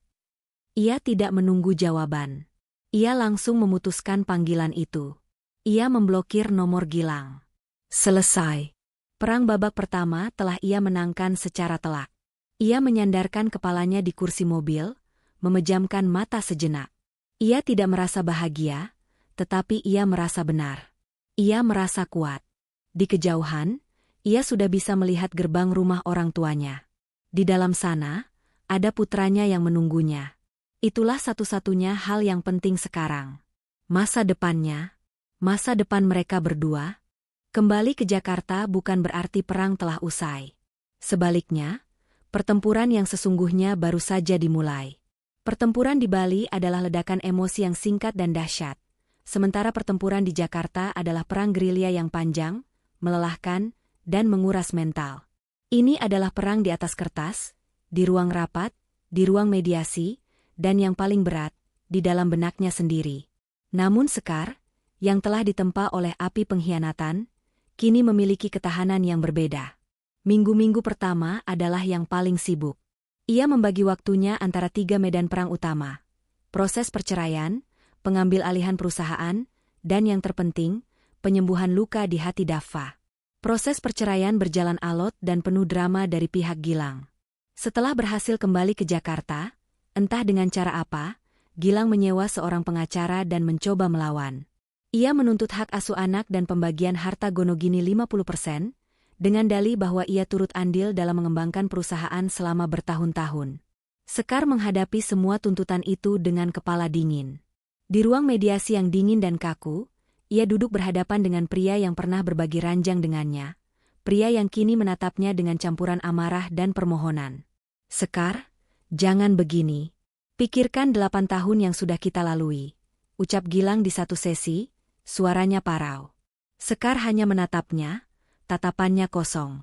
Ia tidak menunggu jawaban. Ia langsung memutuskan panggilan itu. Ia memblokir nomor Gilang. Selesai. Perang babak pertama telah ia menangkan secara telak. Ia menyandarkan kepalanya di kursi mobil, memejamkan mata sejenak. Ia tidak merasa bahagia, tetapi ia merasa benar. Ia merasa kuat. Di kejauhan, ia sudah bisa melihat gerbang rumah orang tuanya. Di dalam sana, ada putranya yang menunggunya. Itulah satu-satunya hal yang penting sekarang. Masa depannya, masa depan mereka berdua. Kembali ke Jakarta bukan berarti perang telah usai. Sebaliknya, pertempuran yang sesungguhnya baru saja dimulai. Pertempuran di Bali adalah ledakan emosi yang singkat dan dahsyat, sementara pertempuran di Jakarta adalah perang gerilya yang panjang, melelahkan, dan menguras mental. Ini adalah perang di atas kertas, di ruang rapat, di ruang mediasi, dan yang paling berat, di dalam benaknya sendiri. Namun Sekar, yang telah ditempa oleh api pengkhianatan, kini memiliki ketahanan yang berbeda. Minggu-minggu pertama adalah yang paling sibuk. Ia membagi waktunya antara 3 medan perang utama. Proses perceraian, pengambil alihan perusahaan, dan yang terpenting, penyembuhan luka di hati Dava. Proses perceraian berjalan alot dan penuh drama dari pihak Gilang. Setelah berhasil kembali ke Jakarta, entah dengan cara apa, Gilang menyewa seorang pengacara dan mencoba melawan. Ia menuntut hak asuh anak dan pembagian harta Gonogini 50%, dengan dalih bahwa ia turut andil dalam mengembangkan perusahaan selama bertahun-tahun. Sekar menghadapi semua tuntutan itu dengan kepala dingin. Di ruang mediasi yang dingin dan kaku, ia duduk berhadapan dengan pria yang pernah berbagi ranjang dengannya, pria yang kini menatapnya dengan campuran amarah dan permohonan. Sekar, jangan begini. Pikirkan 8 tahun yang sudah kita lalui, ucap Gilang di satu sesi, suaranya parau. Sekar hanya menatapnya, tatapannya kosong.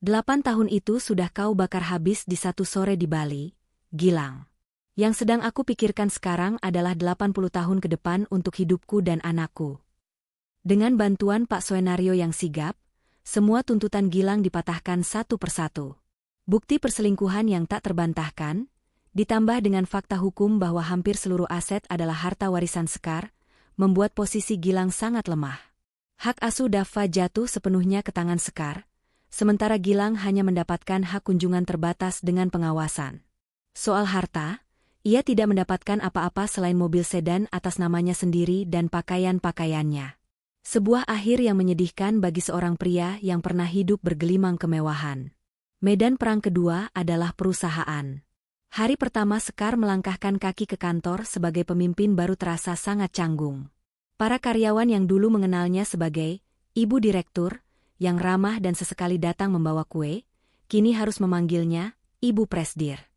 8 tahun itu sudah kau bakar habis di satu sore di Bali, Gilang. Yang sedang aku pikirkan sekarang adalah 80 tahun ke depan untuk hidupku dan anakku. Dengan bantuan Pak Soenario yang sigap, semua tuntutan Gilang dipatahkan satu persatu. Bukti perselingkuhan yang tak terbantahkan, ditambah dengan fakta hukum bahwa hampir seluruh aset adalah harta warisan Sekar, membuat posisi Gilang sangat lemah. Hak asuh Dava jatuh sepenuhnya ke tangan Sekar, sementara Gilang hanya mendapatkan hak kunjungan terbatas dengan pengawasan. Soal harta, Ia tidak mendapatkan apa-apa selain mobil sedan atas namanya sendiri dan pakaian-pakaiannya. Sebuah akhir yang menyedihkan bagi seorang pria yang pernah hidup bergelimang kemewahan. Medan perang kedua adalah perusahaan. Hari pertama Sekar melangkahkan kaki ke kantor sebagai pemimpin baru terasa sangat canggung. Para karyawan yang dulu mengenalnya sebagai Ibu Direktur, yang ramah dan sesekali datang membawa kue, kini harus memanggilnya Ibu Presdir.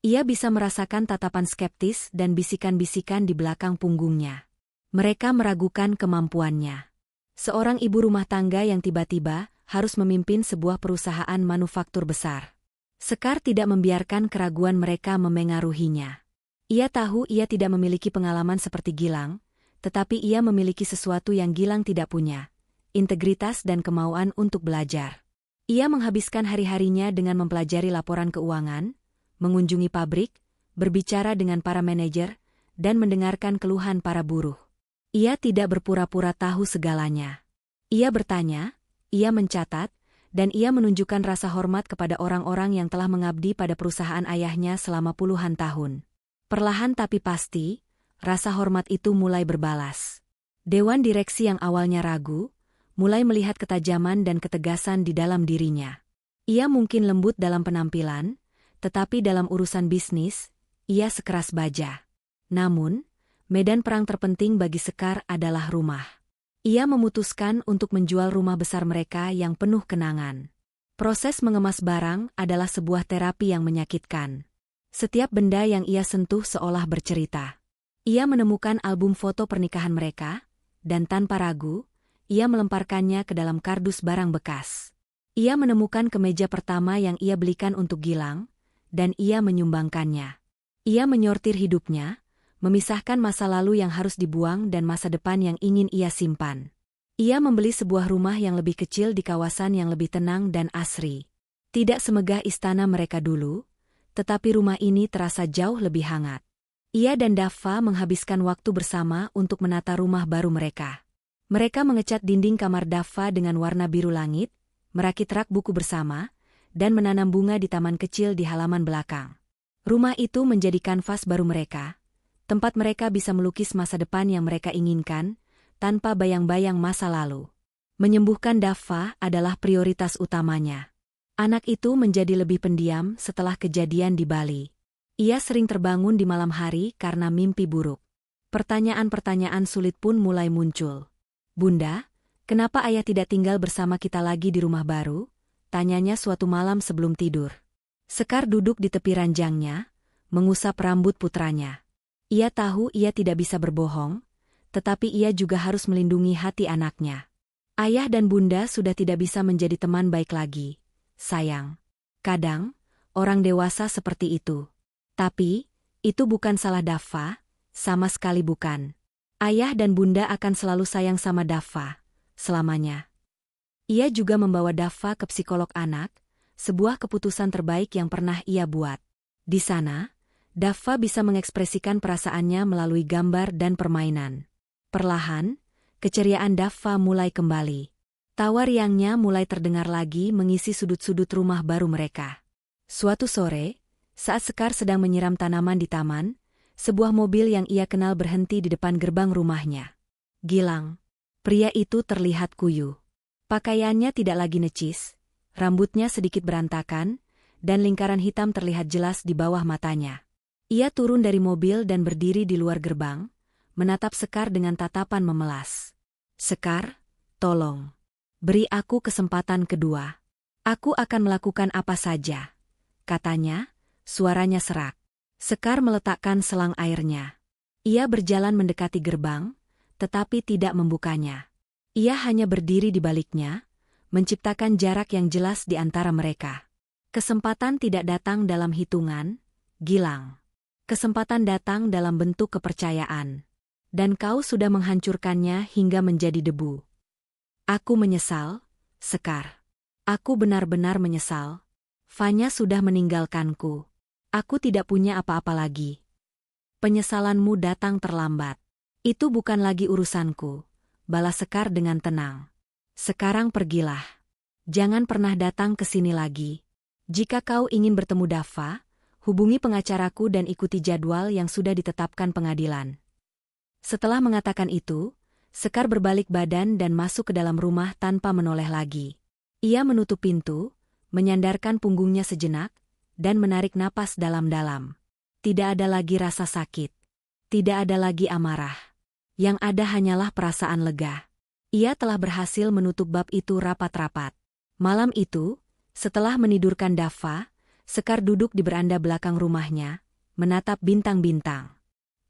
Ia bisa merasakan tatapan skeptis dan bisikan-bisikan di belakang punggungnya. Mereka meragukan kemampuannya. Seorang ibu rumah tangga yang tiba-tiba harus memimpin sebuah perusahaan manufaktur besar. Sekar tidak membiarkan keraguan mereka memengaruhinya. Ia tahu ia tidak memiliki pengalaman seperti Gilang, tetapi ia memiliki sesuatu yang Gilang tidak punya, integritas dan kemauan untuk belajar. Ia menghabiskan hari-harinya dengan mempelajari laporan keuangan, mengunjungi pabrik, berbicara dengan para manajer, dan mendengarkan keluhan para buruh. Ia tidak berpura-pura tahu segalanya. Ia bertanya, ia mencatat, dan ia menunjukkan rasa hormat kepada orang-orang yang telah mengabdi pada perusahaan ayahnya selama puluhan tahun. Perlahan tapi pasti, rasa hormat itu mulai berbalas. Dewan direksi yang awalnya ragu, mulai melihat ketajaman dan ketegasan di dalam dirinya. Ia mungkin lembut dalam penampilan, tetapi dalam urusan bisnis, ia sekeras baja. Namun, medan perang terpenting bagi Sekar adalah rumah. Ia memutuskan untuk menjual rumah besar mereka yang penuh kenangan. Proses mengemas barang adalah sebuah terapi yang menyakitkan. Setiap benda yang ia sentuh seolah bercerita. Ia menemukan album foto pernikahan mereka, dan tanpa ragu, ia melemparkannya ke dalam kardus barang bekas. Ia menemukan kemeja pertama yang ia belikan untuk Gilang, dan ia menyumbangkannya. Ia menyortir hidupnya, memisahkan masa lalu yang harus dibuang dan masa depan yang ingin ia simpan. Ia membeli sebuah rumah yang lebih kecil di kawasan yang lebih tenang dan asri. Tidak semegah istana mereka dulu, tetapi rumah ini terasa jauh lebih hangat. Ia dan Daffa menghabiskan waktu bersama untuk menata rumah baru mereka. Mereka mengecat dinding kamar Daffa dengan warna biru langit, merakit rak buku bersama, dan menanam bunga di taman kecil di halaman belakang. Rumah itu menjadi kanvas baru mereka, tempat mereka bisa melukis masa depan yang mereka inginkan, tanpa bayang-bayang masa lalu. Menyembuhkan Daffa adalah prioritas utamanya. Anak itu menjadi lebih pendiam setelah kejadian di Bali. Ia sering terbangun di malam hari karena mimpi buruk. Pertanyaan-pertanyaan sulit pun mulai muncul. "Bunda, kenapa ayah tidak tinggal bersama kita lagi di rumah baru?" tanyanya suatu malam sebelum tidur. Sekar duduk di tepi ranjangnya, mengusap rambut putranya. Ia tahu ia tidak bisa berbohong, tetapi ia juga harus melindungi hati anaknya. Ayah dan bunda sudah tidak bisa menjadi teman baik lagi, sayang. Kadang, orang dewasa seperti itu. Tapi, itu bukan salah Daffa, sama sekali bukan. Ayah dan bunda akan selalu sayang sama Daffa, selamanya. Ia juga membawa Daffa ke psikolog anak, sebuah keputusan terbaik yang pernah ia buat. Di sana, Daffa bisa mengekspresikan perasaannya melalui gambar dan permainan. Perlahan, keceriaan Daffa mulai kembali. Tawa riangnya mulai terdengar lagi mengisi sudut-sudut rumah baru mereka. Suatu sore, saat Sekar sedang menyiram tanaman di taman, sebuah mobil yang ia kenal berhenti di depan gerbang rumahnya. Gilang. Pria itu terlihat kuyuh. Pakaiannya tidak lagi necis, rambutnya sedikit berantakan, dan lingkaran hitam terlihat jelas di bawah matanya. Ia turun dari mobil dan berdiri di luar gerbang, menatap Sekar dengan tatapan memelas. "Sekar, tolong. Beri aku kesempatan kedua. Aku akan melakukan apa saja," katanya, suaranya serak. Sekar meletakkan selang airnya. Ia berjalan mendekati gerbang, tetapi tidak membukanya. Ia hanya berdiri di baliknya, menciptakan jarak yang jelas di antara mereka. Kesempatan tidak datang dalam hitungan, Gilang. Kesempatan datang dalam bentuk kepercayaan. Dan kau sudah menghancurkannya hingga menjadi debu. Aku menyesal, Sekar. Aku benar-benar menyesal. Fanya sudah meninggalkanku. Aku tidak punya apa-apa lagi. Penyesalanmu datang terlambat. Itu bukan lagi urusanku, balas Sekar dengan tenang. Sekarang pergilah. Jangan pernah datang ke sini lagi. Jika kau ingin bertemu Daffa, hubungi pengacaraku dan ikuti jadwal yang sudah ditetapkan pengadilan. Setelah mengatakan itu, Sekar berbalik badan dan masuk ke dalam rumah tanpa menoleh lagi. Ia menutup pintu, menyandarkan punggungnya sejenak, dan menarik napas dalam-dalam. Tidak ada lagi rasa sakit. Tidak ada lagi amarah. Yang ada hanyalah perasaan lega. Ia telah berhasil menutup bab itu rapat-rapat. Malam itu, setelah menidurkan Dava, Sekar duduk di beranda belakang rumahnya, menatap bintang-bintang.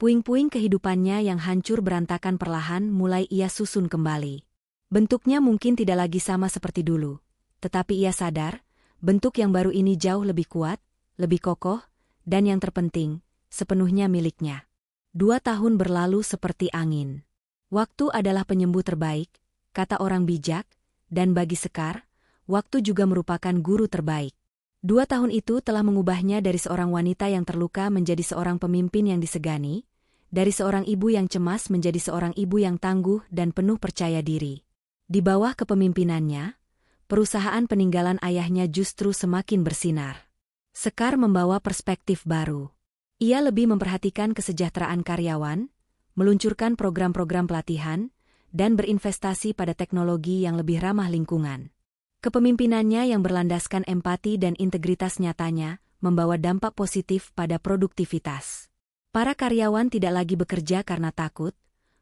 Puing-puing kehidupannya yang hancur berantakan perlahan mulai ia susun kembali. Bentuknya mungkin tidak lagi sama seperti dulu, tetapi ia sadar, bentuk yang baru ini jauh lebih kuat, lebih kokoh, dan yang terpenting, sepenuhnya miliknya. 2 tahun berlalu seperti angin. Waktu adalah penyembuh terbaik, kata orang bijak, dan bagi Sekar, waktu juga merupakan guru terbaik. 2 tahun itu telah mengubahnya dari seorang wanita yang terluka menjadi seorang pemimpin yang disegani, dari seorang ibu yang cemas menjadi seorang ibu yang tangguh dan penuh percaya diri. Di bawah kepemimpinannya, perusahaan peninggalan ayahnya justru semakin bersinar. Sekar membawa perspektif baru. Ia lebih memperhatikan kesejahteraan karyawan, meluncurkan program-program pelatihan, dan berinvestasi pada teknologi yang lebih ramah lingkungan. Kepemimpinannya yang berlandaskan empati dan integritas nyatanya membawa dampak positif pada produktivitas. Para karyawan tidak lagi bekerja karena takut,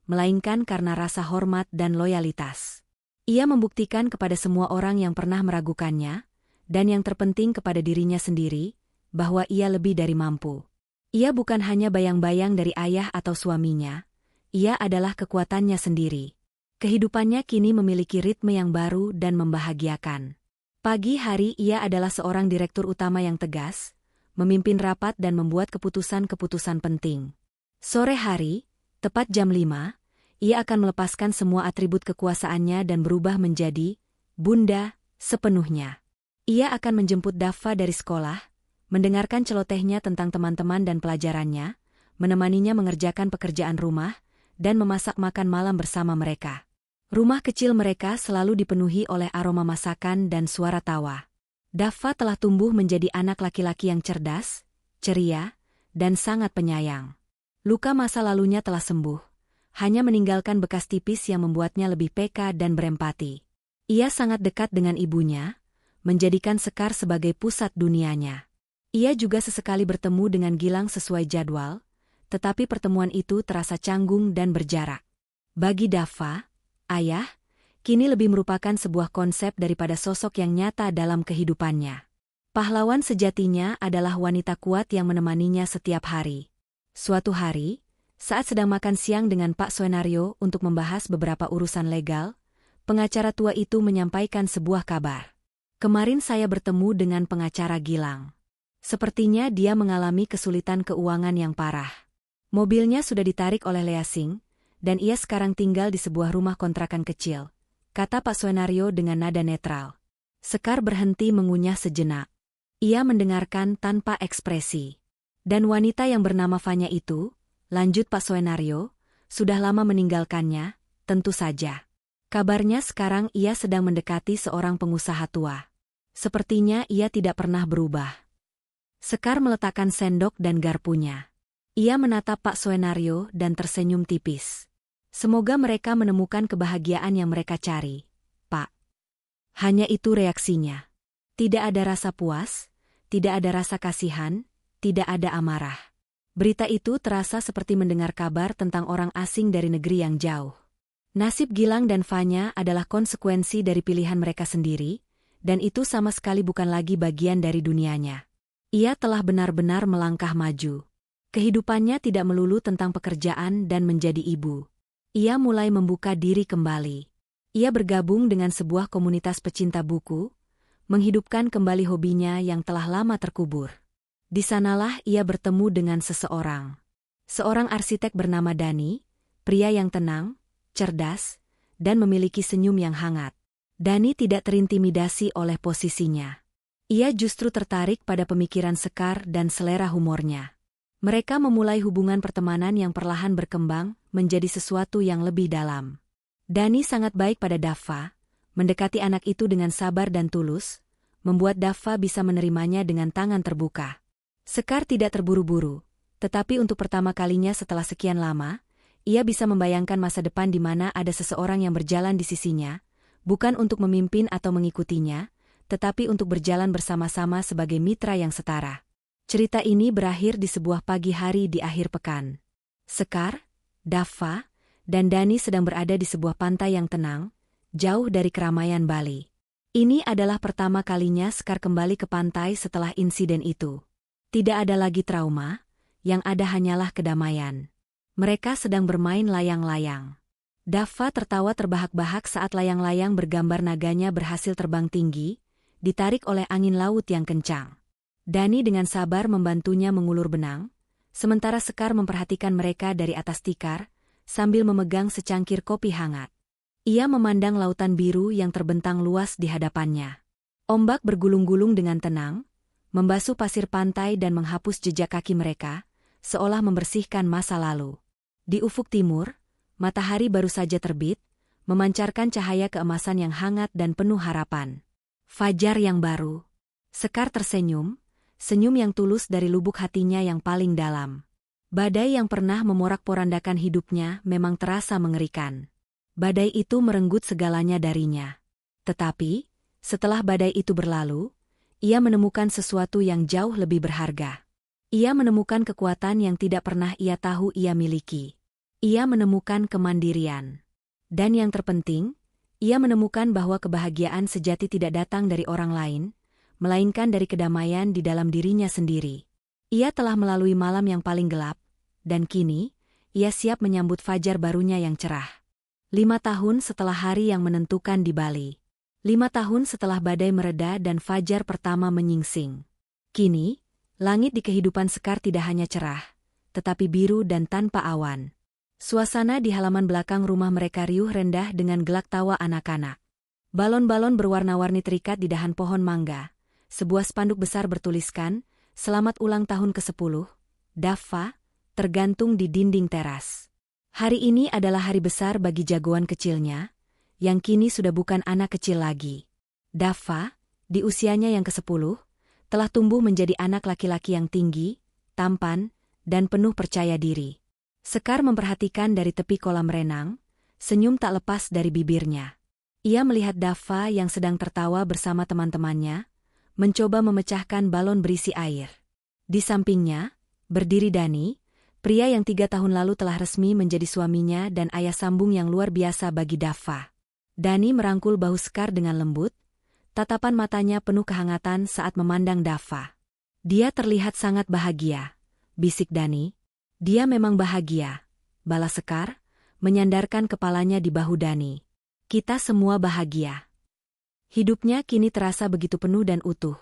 melainkan karena rasa hormat dan loyalitas. Ia membuktikan kepada semua orang yang pernah meragukannya, dan yang terpenting kepada dirinya sendiri, bahwa ia lebih dari mampu. Ia bukan hanya bayang-bayang dari ayah atau suaminya, ia adalah kekuatannya sendiri. Kehidupannya kini memiliki ritme yang baru dan membahagiakan. Pagi hari ia adalah seorang direktur utama yang tegas, memimpin rapat dan membuat keputusan-keputusan penting. Sore hari, tepat jam 5, ia akan melepaskan semua atribut kekuasaannya dan berubah menjadi Bunda sepenuhnya. Ia akan menjemput Dava dari sekolah, mendengarkan celotehnya tentang teman-teman dan pelajarannya, menemaninya mengerjakan pekerjaan rumah, dan memasak makan malam bersama mereka. Rumah kecil mereka selalu dipenuhi oleh aroma masakan dan suara tawa. Dava telah tumbuh menjadi anak laki-laki yang cerdas, ceria, dan sangat penyayang. Luka masa lalunya telah sembuh, hanya meninggalkan bekas tipis yang membuatnya lebih peka dan berempati. Ia sangat dekat dengan ibunya, menjadikan Sekar sebagai pusat dunianya. Ia juga sesekali bertemu dengan Gilang sesuai jadwal, tetapi pertemuan itu terasa canggung dan berjarak. Bagi Dava, ayah, kini lebih merupakan sebuah konsep daripada sosok yang nyata dalam kehidupannya. Pahlawan sejatinya adalah wanita kuat yang menemaninya setiap hari. Suatu hari, saat sedang makan siang dengan Pak Soenario untuk membahas beberapa urusan legal, pengacara tua itu menyampaikan sebuah kabar. Kemarin saya bertemu dengan pengacara Gilang. Sepertinya dia mengalami kesulitan keuangan yang parah. Mobilnya sudah ditarik oleh Lea Singh, dan ia sekarang tinggal di sebuah rumah kontrakan kecil, kata Pak Soenario dengan nada netral. Sekar berhenti mengunyah sejenak. Ia mendengarkan tanpa ekspresi. Dan wanita yang bernama Fanya itu, lanjut Pak Soenario, sudah lama meninggalkannya, tentu saja. Kabarnya sekarang ia sedang mendekati seorang pengusaha tua. Sepertinya ia tidak pernah berubah. Sekar meletakkan sendok dan garpunya. Ia menatap Pak Soenario dan tersenyum tipis. Semoga mereka menemukan kebahagiaan yang mereka cari, Pak. Hanya itu reaksinya. Tidak ada rasa puas, tidak ada rasa kasihan, tidak ada amarah. Berita itu terasa seperti mendengar kabar tentang orang asing dari negeri yang jauh. Nasib Gilang dan Fanya adalah konsekuensi dari pilihan mereka sendiri, dan itu sama sekali bukan lagi bagian dari dunianya. Ia telah benar-benar melangkah maju. Kehidupannya tidak melulu tentang pekerjaan dan menjadi ibu. Ia mulai membuka diri kembali. Ia bergabung dengan sebuah komunitas pecinta buku, menghidupkan kembali hobinya yang telah lama terkubur. Di sanalah ia bertemu dengan seseorang. Seorang arsitek bernama Dani, pria yang tenang, cerdas, dan memiliki senyum yang hangat. Dani tidak terintimidasi oleh posisinya. Ia justru tertarik pada pemikiran Sekar dan selera humornya. Mereka memulai hubungan pertemanan yang perlahan berkembang menjadi sesuatu yang lebih dalam. Dani sangat baik pada Dava, mendekati anak itu dengan sabar dan tulus, membuat Dava bisa menerimanya dengan tangan terbuka. Sekar tidak terburu-buru, tetapi untuk pertama kalinya setelah sekian lama, ia bisa membayangkan masa depan di mana ada seseorang yang berjalan di sisinya, bukan untuk memimpin atau mengikutinya, tetapi untuk berjalan bersama-sama sebagai mitra yang setara. Cerita ini berakhir di sebuah pagi hari di akhir pekan. Sekar, Daffa, dan Dani sedang berada di sebuah pantai yang tenang, jauh dari keramaian Bali. Ini adalah pertama kalinya Sekar kembali ke pantai setelah insiden itu. Tidak ada lagi trauma, yang ada hanyalah kedamaian. Mereka sedang bermain layang-layang. Daffa tertawa terbahak-bahak saat layang-layang bergambar naganya berhasil terbang tinggi, ditarik oleh angin laut yang kencang. Dani dengan sabar membantunya mengulur benang, sementara Sekar memperhatikan mereka dari atas tikar, sambil memegang secangkir kopi hangat. Ia memandang lautan biru yang terbentang luas di hadapannya. Ombak bergulung-gulung dengan tenang, membasuh pasir pantai dan menghapus jejak kaki mereka, seolah membersihkan masa lalu. Di ufuk timur, matahari baru saja terbit, memancarkan cahaya keemasan yang hangat dan penuh harapan. Fajar yang baru. Sekar tersenyum, senyum yang tulus dari lubuk hatinya yang paling dalam. Badai yang pernah memorak-porandakan hidupnya memang terasa mengerikan. Badai itu merenggut segalanya darinya. Tetapi, setelah badai itu berlalu, ia menemukan sesuatu yang jauh lebih berharga. Ia menemukan kekuatan yang tidak pernah ia tahu ia miliki. Ia menemukan kemandirian. Dan yang terpenting, ia menemukan bahwa kebahagiaan sejati tidak datang dari orang lain, melainkan dari kedamaian di dalam dirinya sendiri. Ia telah melalui malam yang paling gelap, dan kini, ia siap menyambut fajar barunya yang cerah. 5 tahun setelah hari yang menentukan di Bali. 5 tahun setelah badai mereda dan fajar pertama menyingsing. Kini, langit di kehidupan Sekar tidak hanya cerah, tetapi biru dan tanpa awan. Suasana di halaman belakang rumah mereka riuh rendah dengan gelak tawa anak-anak. Balon-balon berwarna-warni terikat di dahan pohon mangga. Sebuah spanduk besar bertuliskan, "Selamat ulang tahun ke-10, Daffa," tergantung di dinding teras. Hari ini adalah hari besar bagi jagoan kecilnya, yang kini sudah bukan anak kecil lagi. Daffa, di usianya yang ke-10, telah tumbuh menjadi anak laki-laki yang tinggi, tampan, dan penuh percaya diri. Sekar memperhatikan dari tepi kolam renang, senyum tak lepas dari bibirnya. Ia melihat Daffa yang sedang tertawa bersama teman-temannya, mencoba memecahkan balon berisi air. Di sampingnya, berdiri Dani, pria yang 3 tahun lalu telah resmi menjadi suaminya dan ayah sambung yang luar biasa bagi Daffa. Dani merangkul bahu Sekar dengan lembut, tatapan matanya penuh kehangatan saat memandang Daffa. "Dia terlihat sangat bahagia," bisik Dani. "Dia memang bahagia," balas Sekar, menyandarkan kepalanya di bahu Dani. "Kita semua bahagia." Hidupnya kini terasa begitu penuh dan utuh,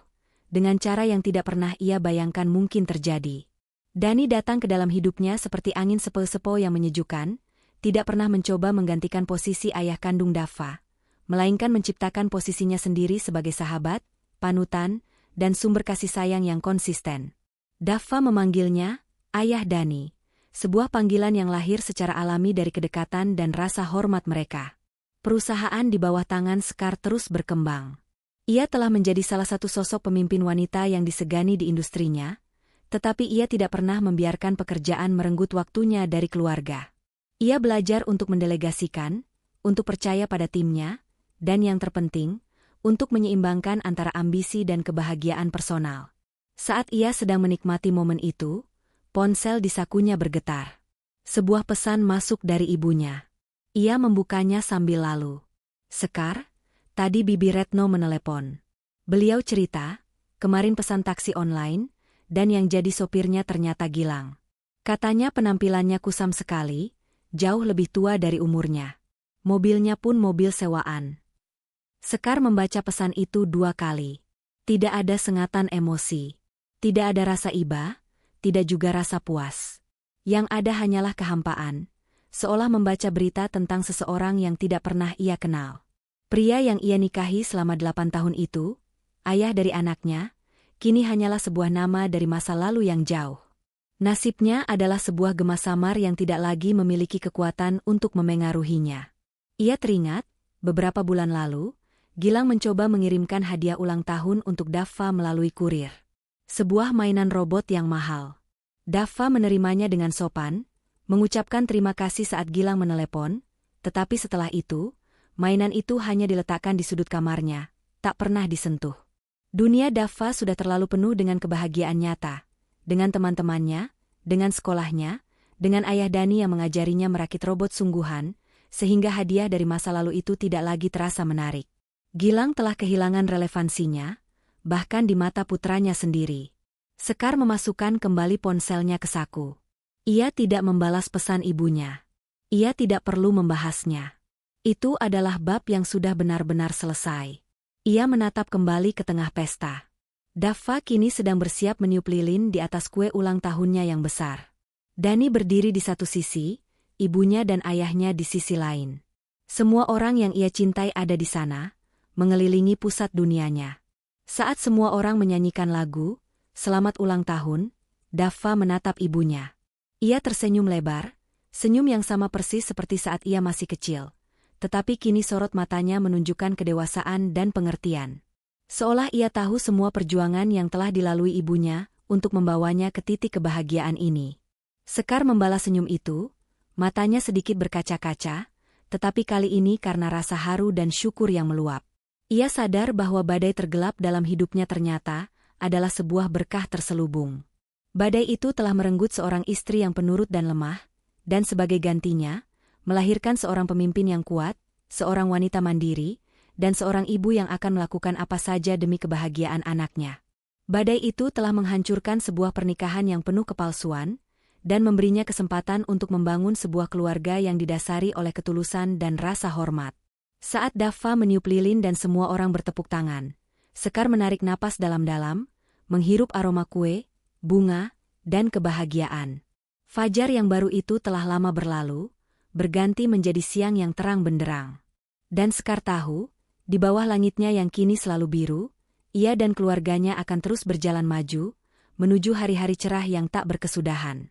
dengan cara yang tidak pernah ia bayangkan mungkin terjadi. Dani datang ke dalam hidupnya seperti angin sepoi-sepoi yang menyejukkan, tidak pernah mencoba menggantikan posisi ayah kandung Daffa, melainkan menciptakan posisinya sendiri sebagai sahabat, panutan, dan sumber kasih sayang yang konsisten. Daffa memanggilnya, Ayah Dani, sebuah panggilan yang lahir secara alami dari kedekatan dan rasa hormat mereka. Perusahaan di bawah tangan Sekar terus berkembang. Ia telah menjadi salah satu sosok pemimpin wanita yang disegani di industrinya, tetapi ia tidak pernah membiarkan pekerjaan merenggut waktunya dari keluarga. Ia belajar untuk mendelegasikan, untuk percaya pada timnya, dan yang terpenting, untuk menyeimbangkan antara ambisi dan kebahagiaan personal. Saat ia sedang menikmati momen itu, ponsel di sakunya bergetar. Sebuah pesan masuk dari ibunya. Ia membukanya sambil lalu. "Sekar, tadi Bibi Retno menelepon. Beliau cerita, kemarin pesan taksi online, dan yang jadi sopirnya ternyata Gilang. Katanya penampilannya kusam sekali, jauh lebih tua dari umurnya. Mobilnya pun mobil sewaan." Sekar membaca pesan itu 2 kali. Tidak ada sengatan emosi. Tidak ada rasa iba, tidak juga rasa puas. Yang ada hanyalah kehampaan, seolah membaca berita tentang seseorang yang tidak pernah ia kenal. Pria yang ia nikahi selama 8 tahun itu, ayah dari anaknya, kini hanyalah sebuah nama dari masa lalu yang jauh. Nasibnya adalah sebuah gema samar yang tidak lagi memiliki kekuatan untuk memengaruhinya. Ia teringat, beberapa bulan lalu, Gilang mencoba mengirimkan hadiah ulang tahun untuk Daffa melalui kurir. Sebuah mainan robot yang mahal. Dava menerimanya dengan sopan, mengucapkan terima kasih saat Gilang menelepon, tetapi setelah itu, mainan itu hanya diletakkan di sudut kamarnya, tak pernah disentuh. Dunia Dava sudah terlalu penuh dengan kebahagiaan nyata, dengan teman-temannya, dengan sekolahnya, dengan ayah Dani yang mengajarinya merakit robot sungguhan, sehingga hadiah dari masa lalu itu tidak lagi terasa menarik. Gilang telah kehilangan relevansinya, bahkan di mata putranya sendiri. Sekar memasukkan kembali ponselnya ke saku. Ia tidak membalas pesan ibunya. Ia tidak perlu membahasnya. Itu adalah bab yang sudah benar-benar selesai. Ia menatap kembali ke tengah pesta. Dava kini sedang bersiap meniup lilin di atas kue ulang tahunnya yang besar. Dani berdiri di satu sisi, ibunya dan ayahnya di sisi lain. Semua orang yang ia cintai ada di sana, mengelilingi pusat dunianya. Saat semua orang menyanyikan lagu, "Selamat ulang tahun," Dava menatap ibunya. Ia tersenyum lebar, senyum yang sama persis seperti saat ia masih kecil. Tetapi kini sorot matanya menunjukkan kedewasaan dan pengertian. Seolah ia tahu semua perjuangan yang telah dilalui ibunya untuk membawanya ke titik kebahagiaan ini. Sekar membalas senyum itu, matanya sedikit berkaca-kaca, tetapi kali ini karena rasa haru dan syukur yang meluap. Ia sadar bahwa badai tergelap dalam hidupnya ternyata adalah sebuah berkah terselubung. Badai itu telah merenggut seorang istri yang penurut dan lemah, dan sebagai gantinya, melahirkan seorang pemimpin yang kuat, seorang wanita mandiri, dan seorang ibu yang akan melakukan apa saja demi kebahagiaan anaknya. Badai itu telah menghancurkan sebuah pernikahan yang penuh kepalsuan, dan memberinya kesempatan untuk membangun sebuah keluarga yang didasari oleh ketulusan dan rasa hormat. Saat Dava meniup lilin dan semua orang bertepuk tangan, Sekar menarik napas dalam-dalam, menghirup aroma kue, bunga, dan kebahagiaan. Fajar yang baru itu telah lama berlalu, berganti menjadi siang yang terang benderang. Dan Sekar tahu, di bawah langitnya yang kini selalu biru, ia dan keluarganya akan terus berjalan maju, menuju hari-hari cerah yang tak berkesudahan.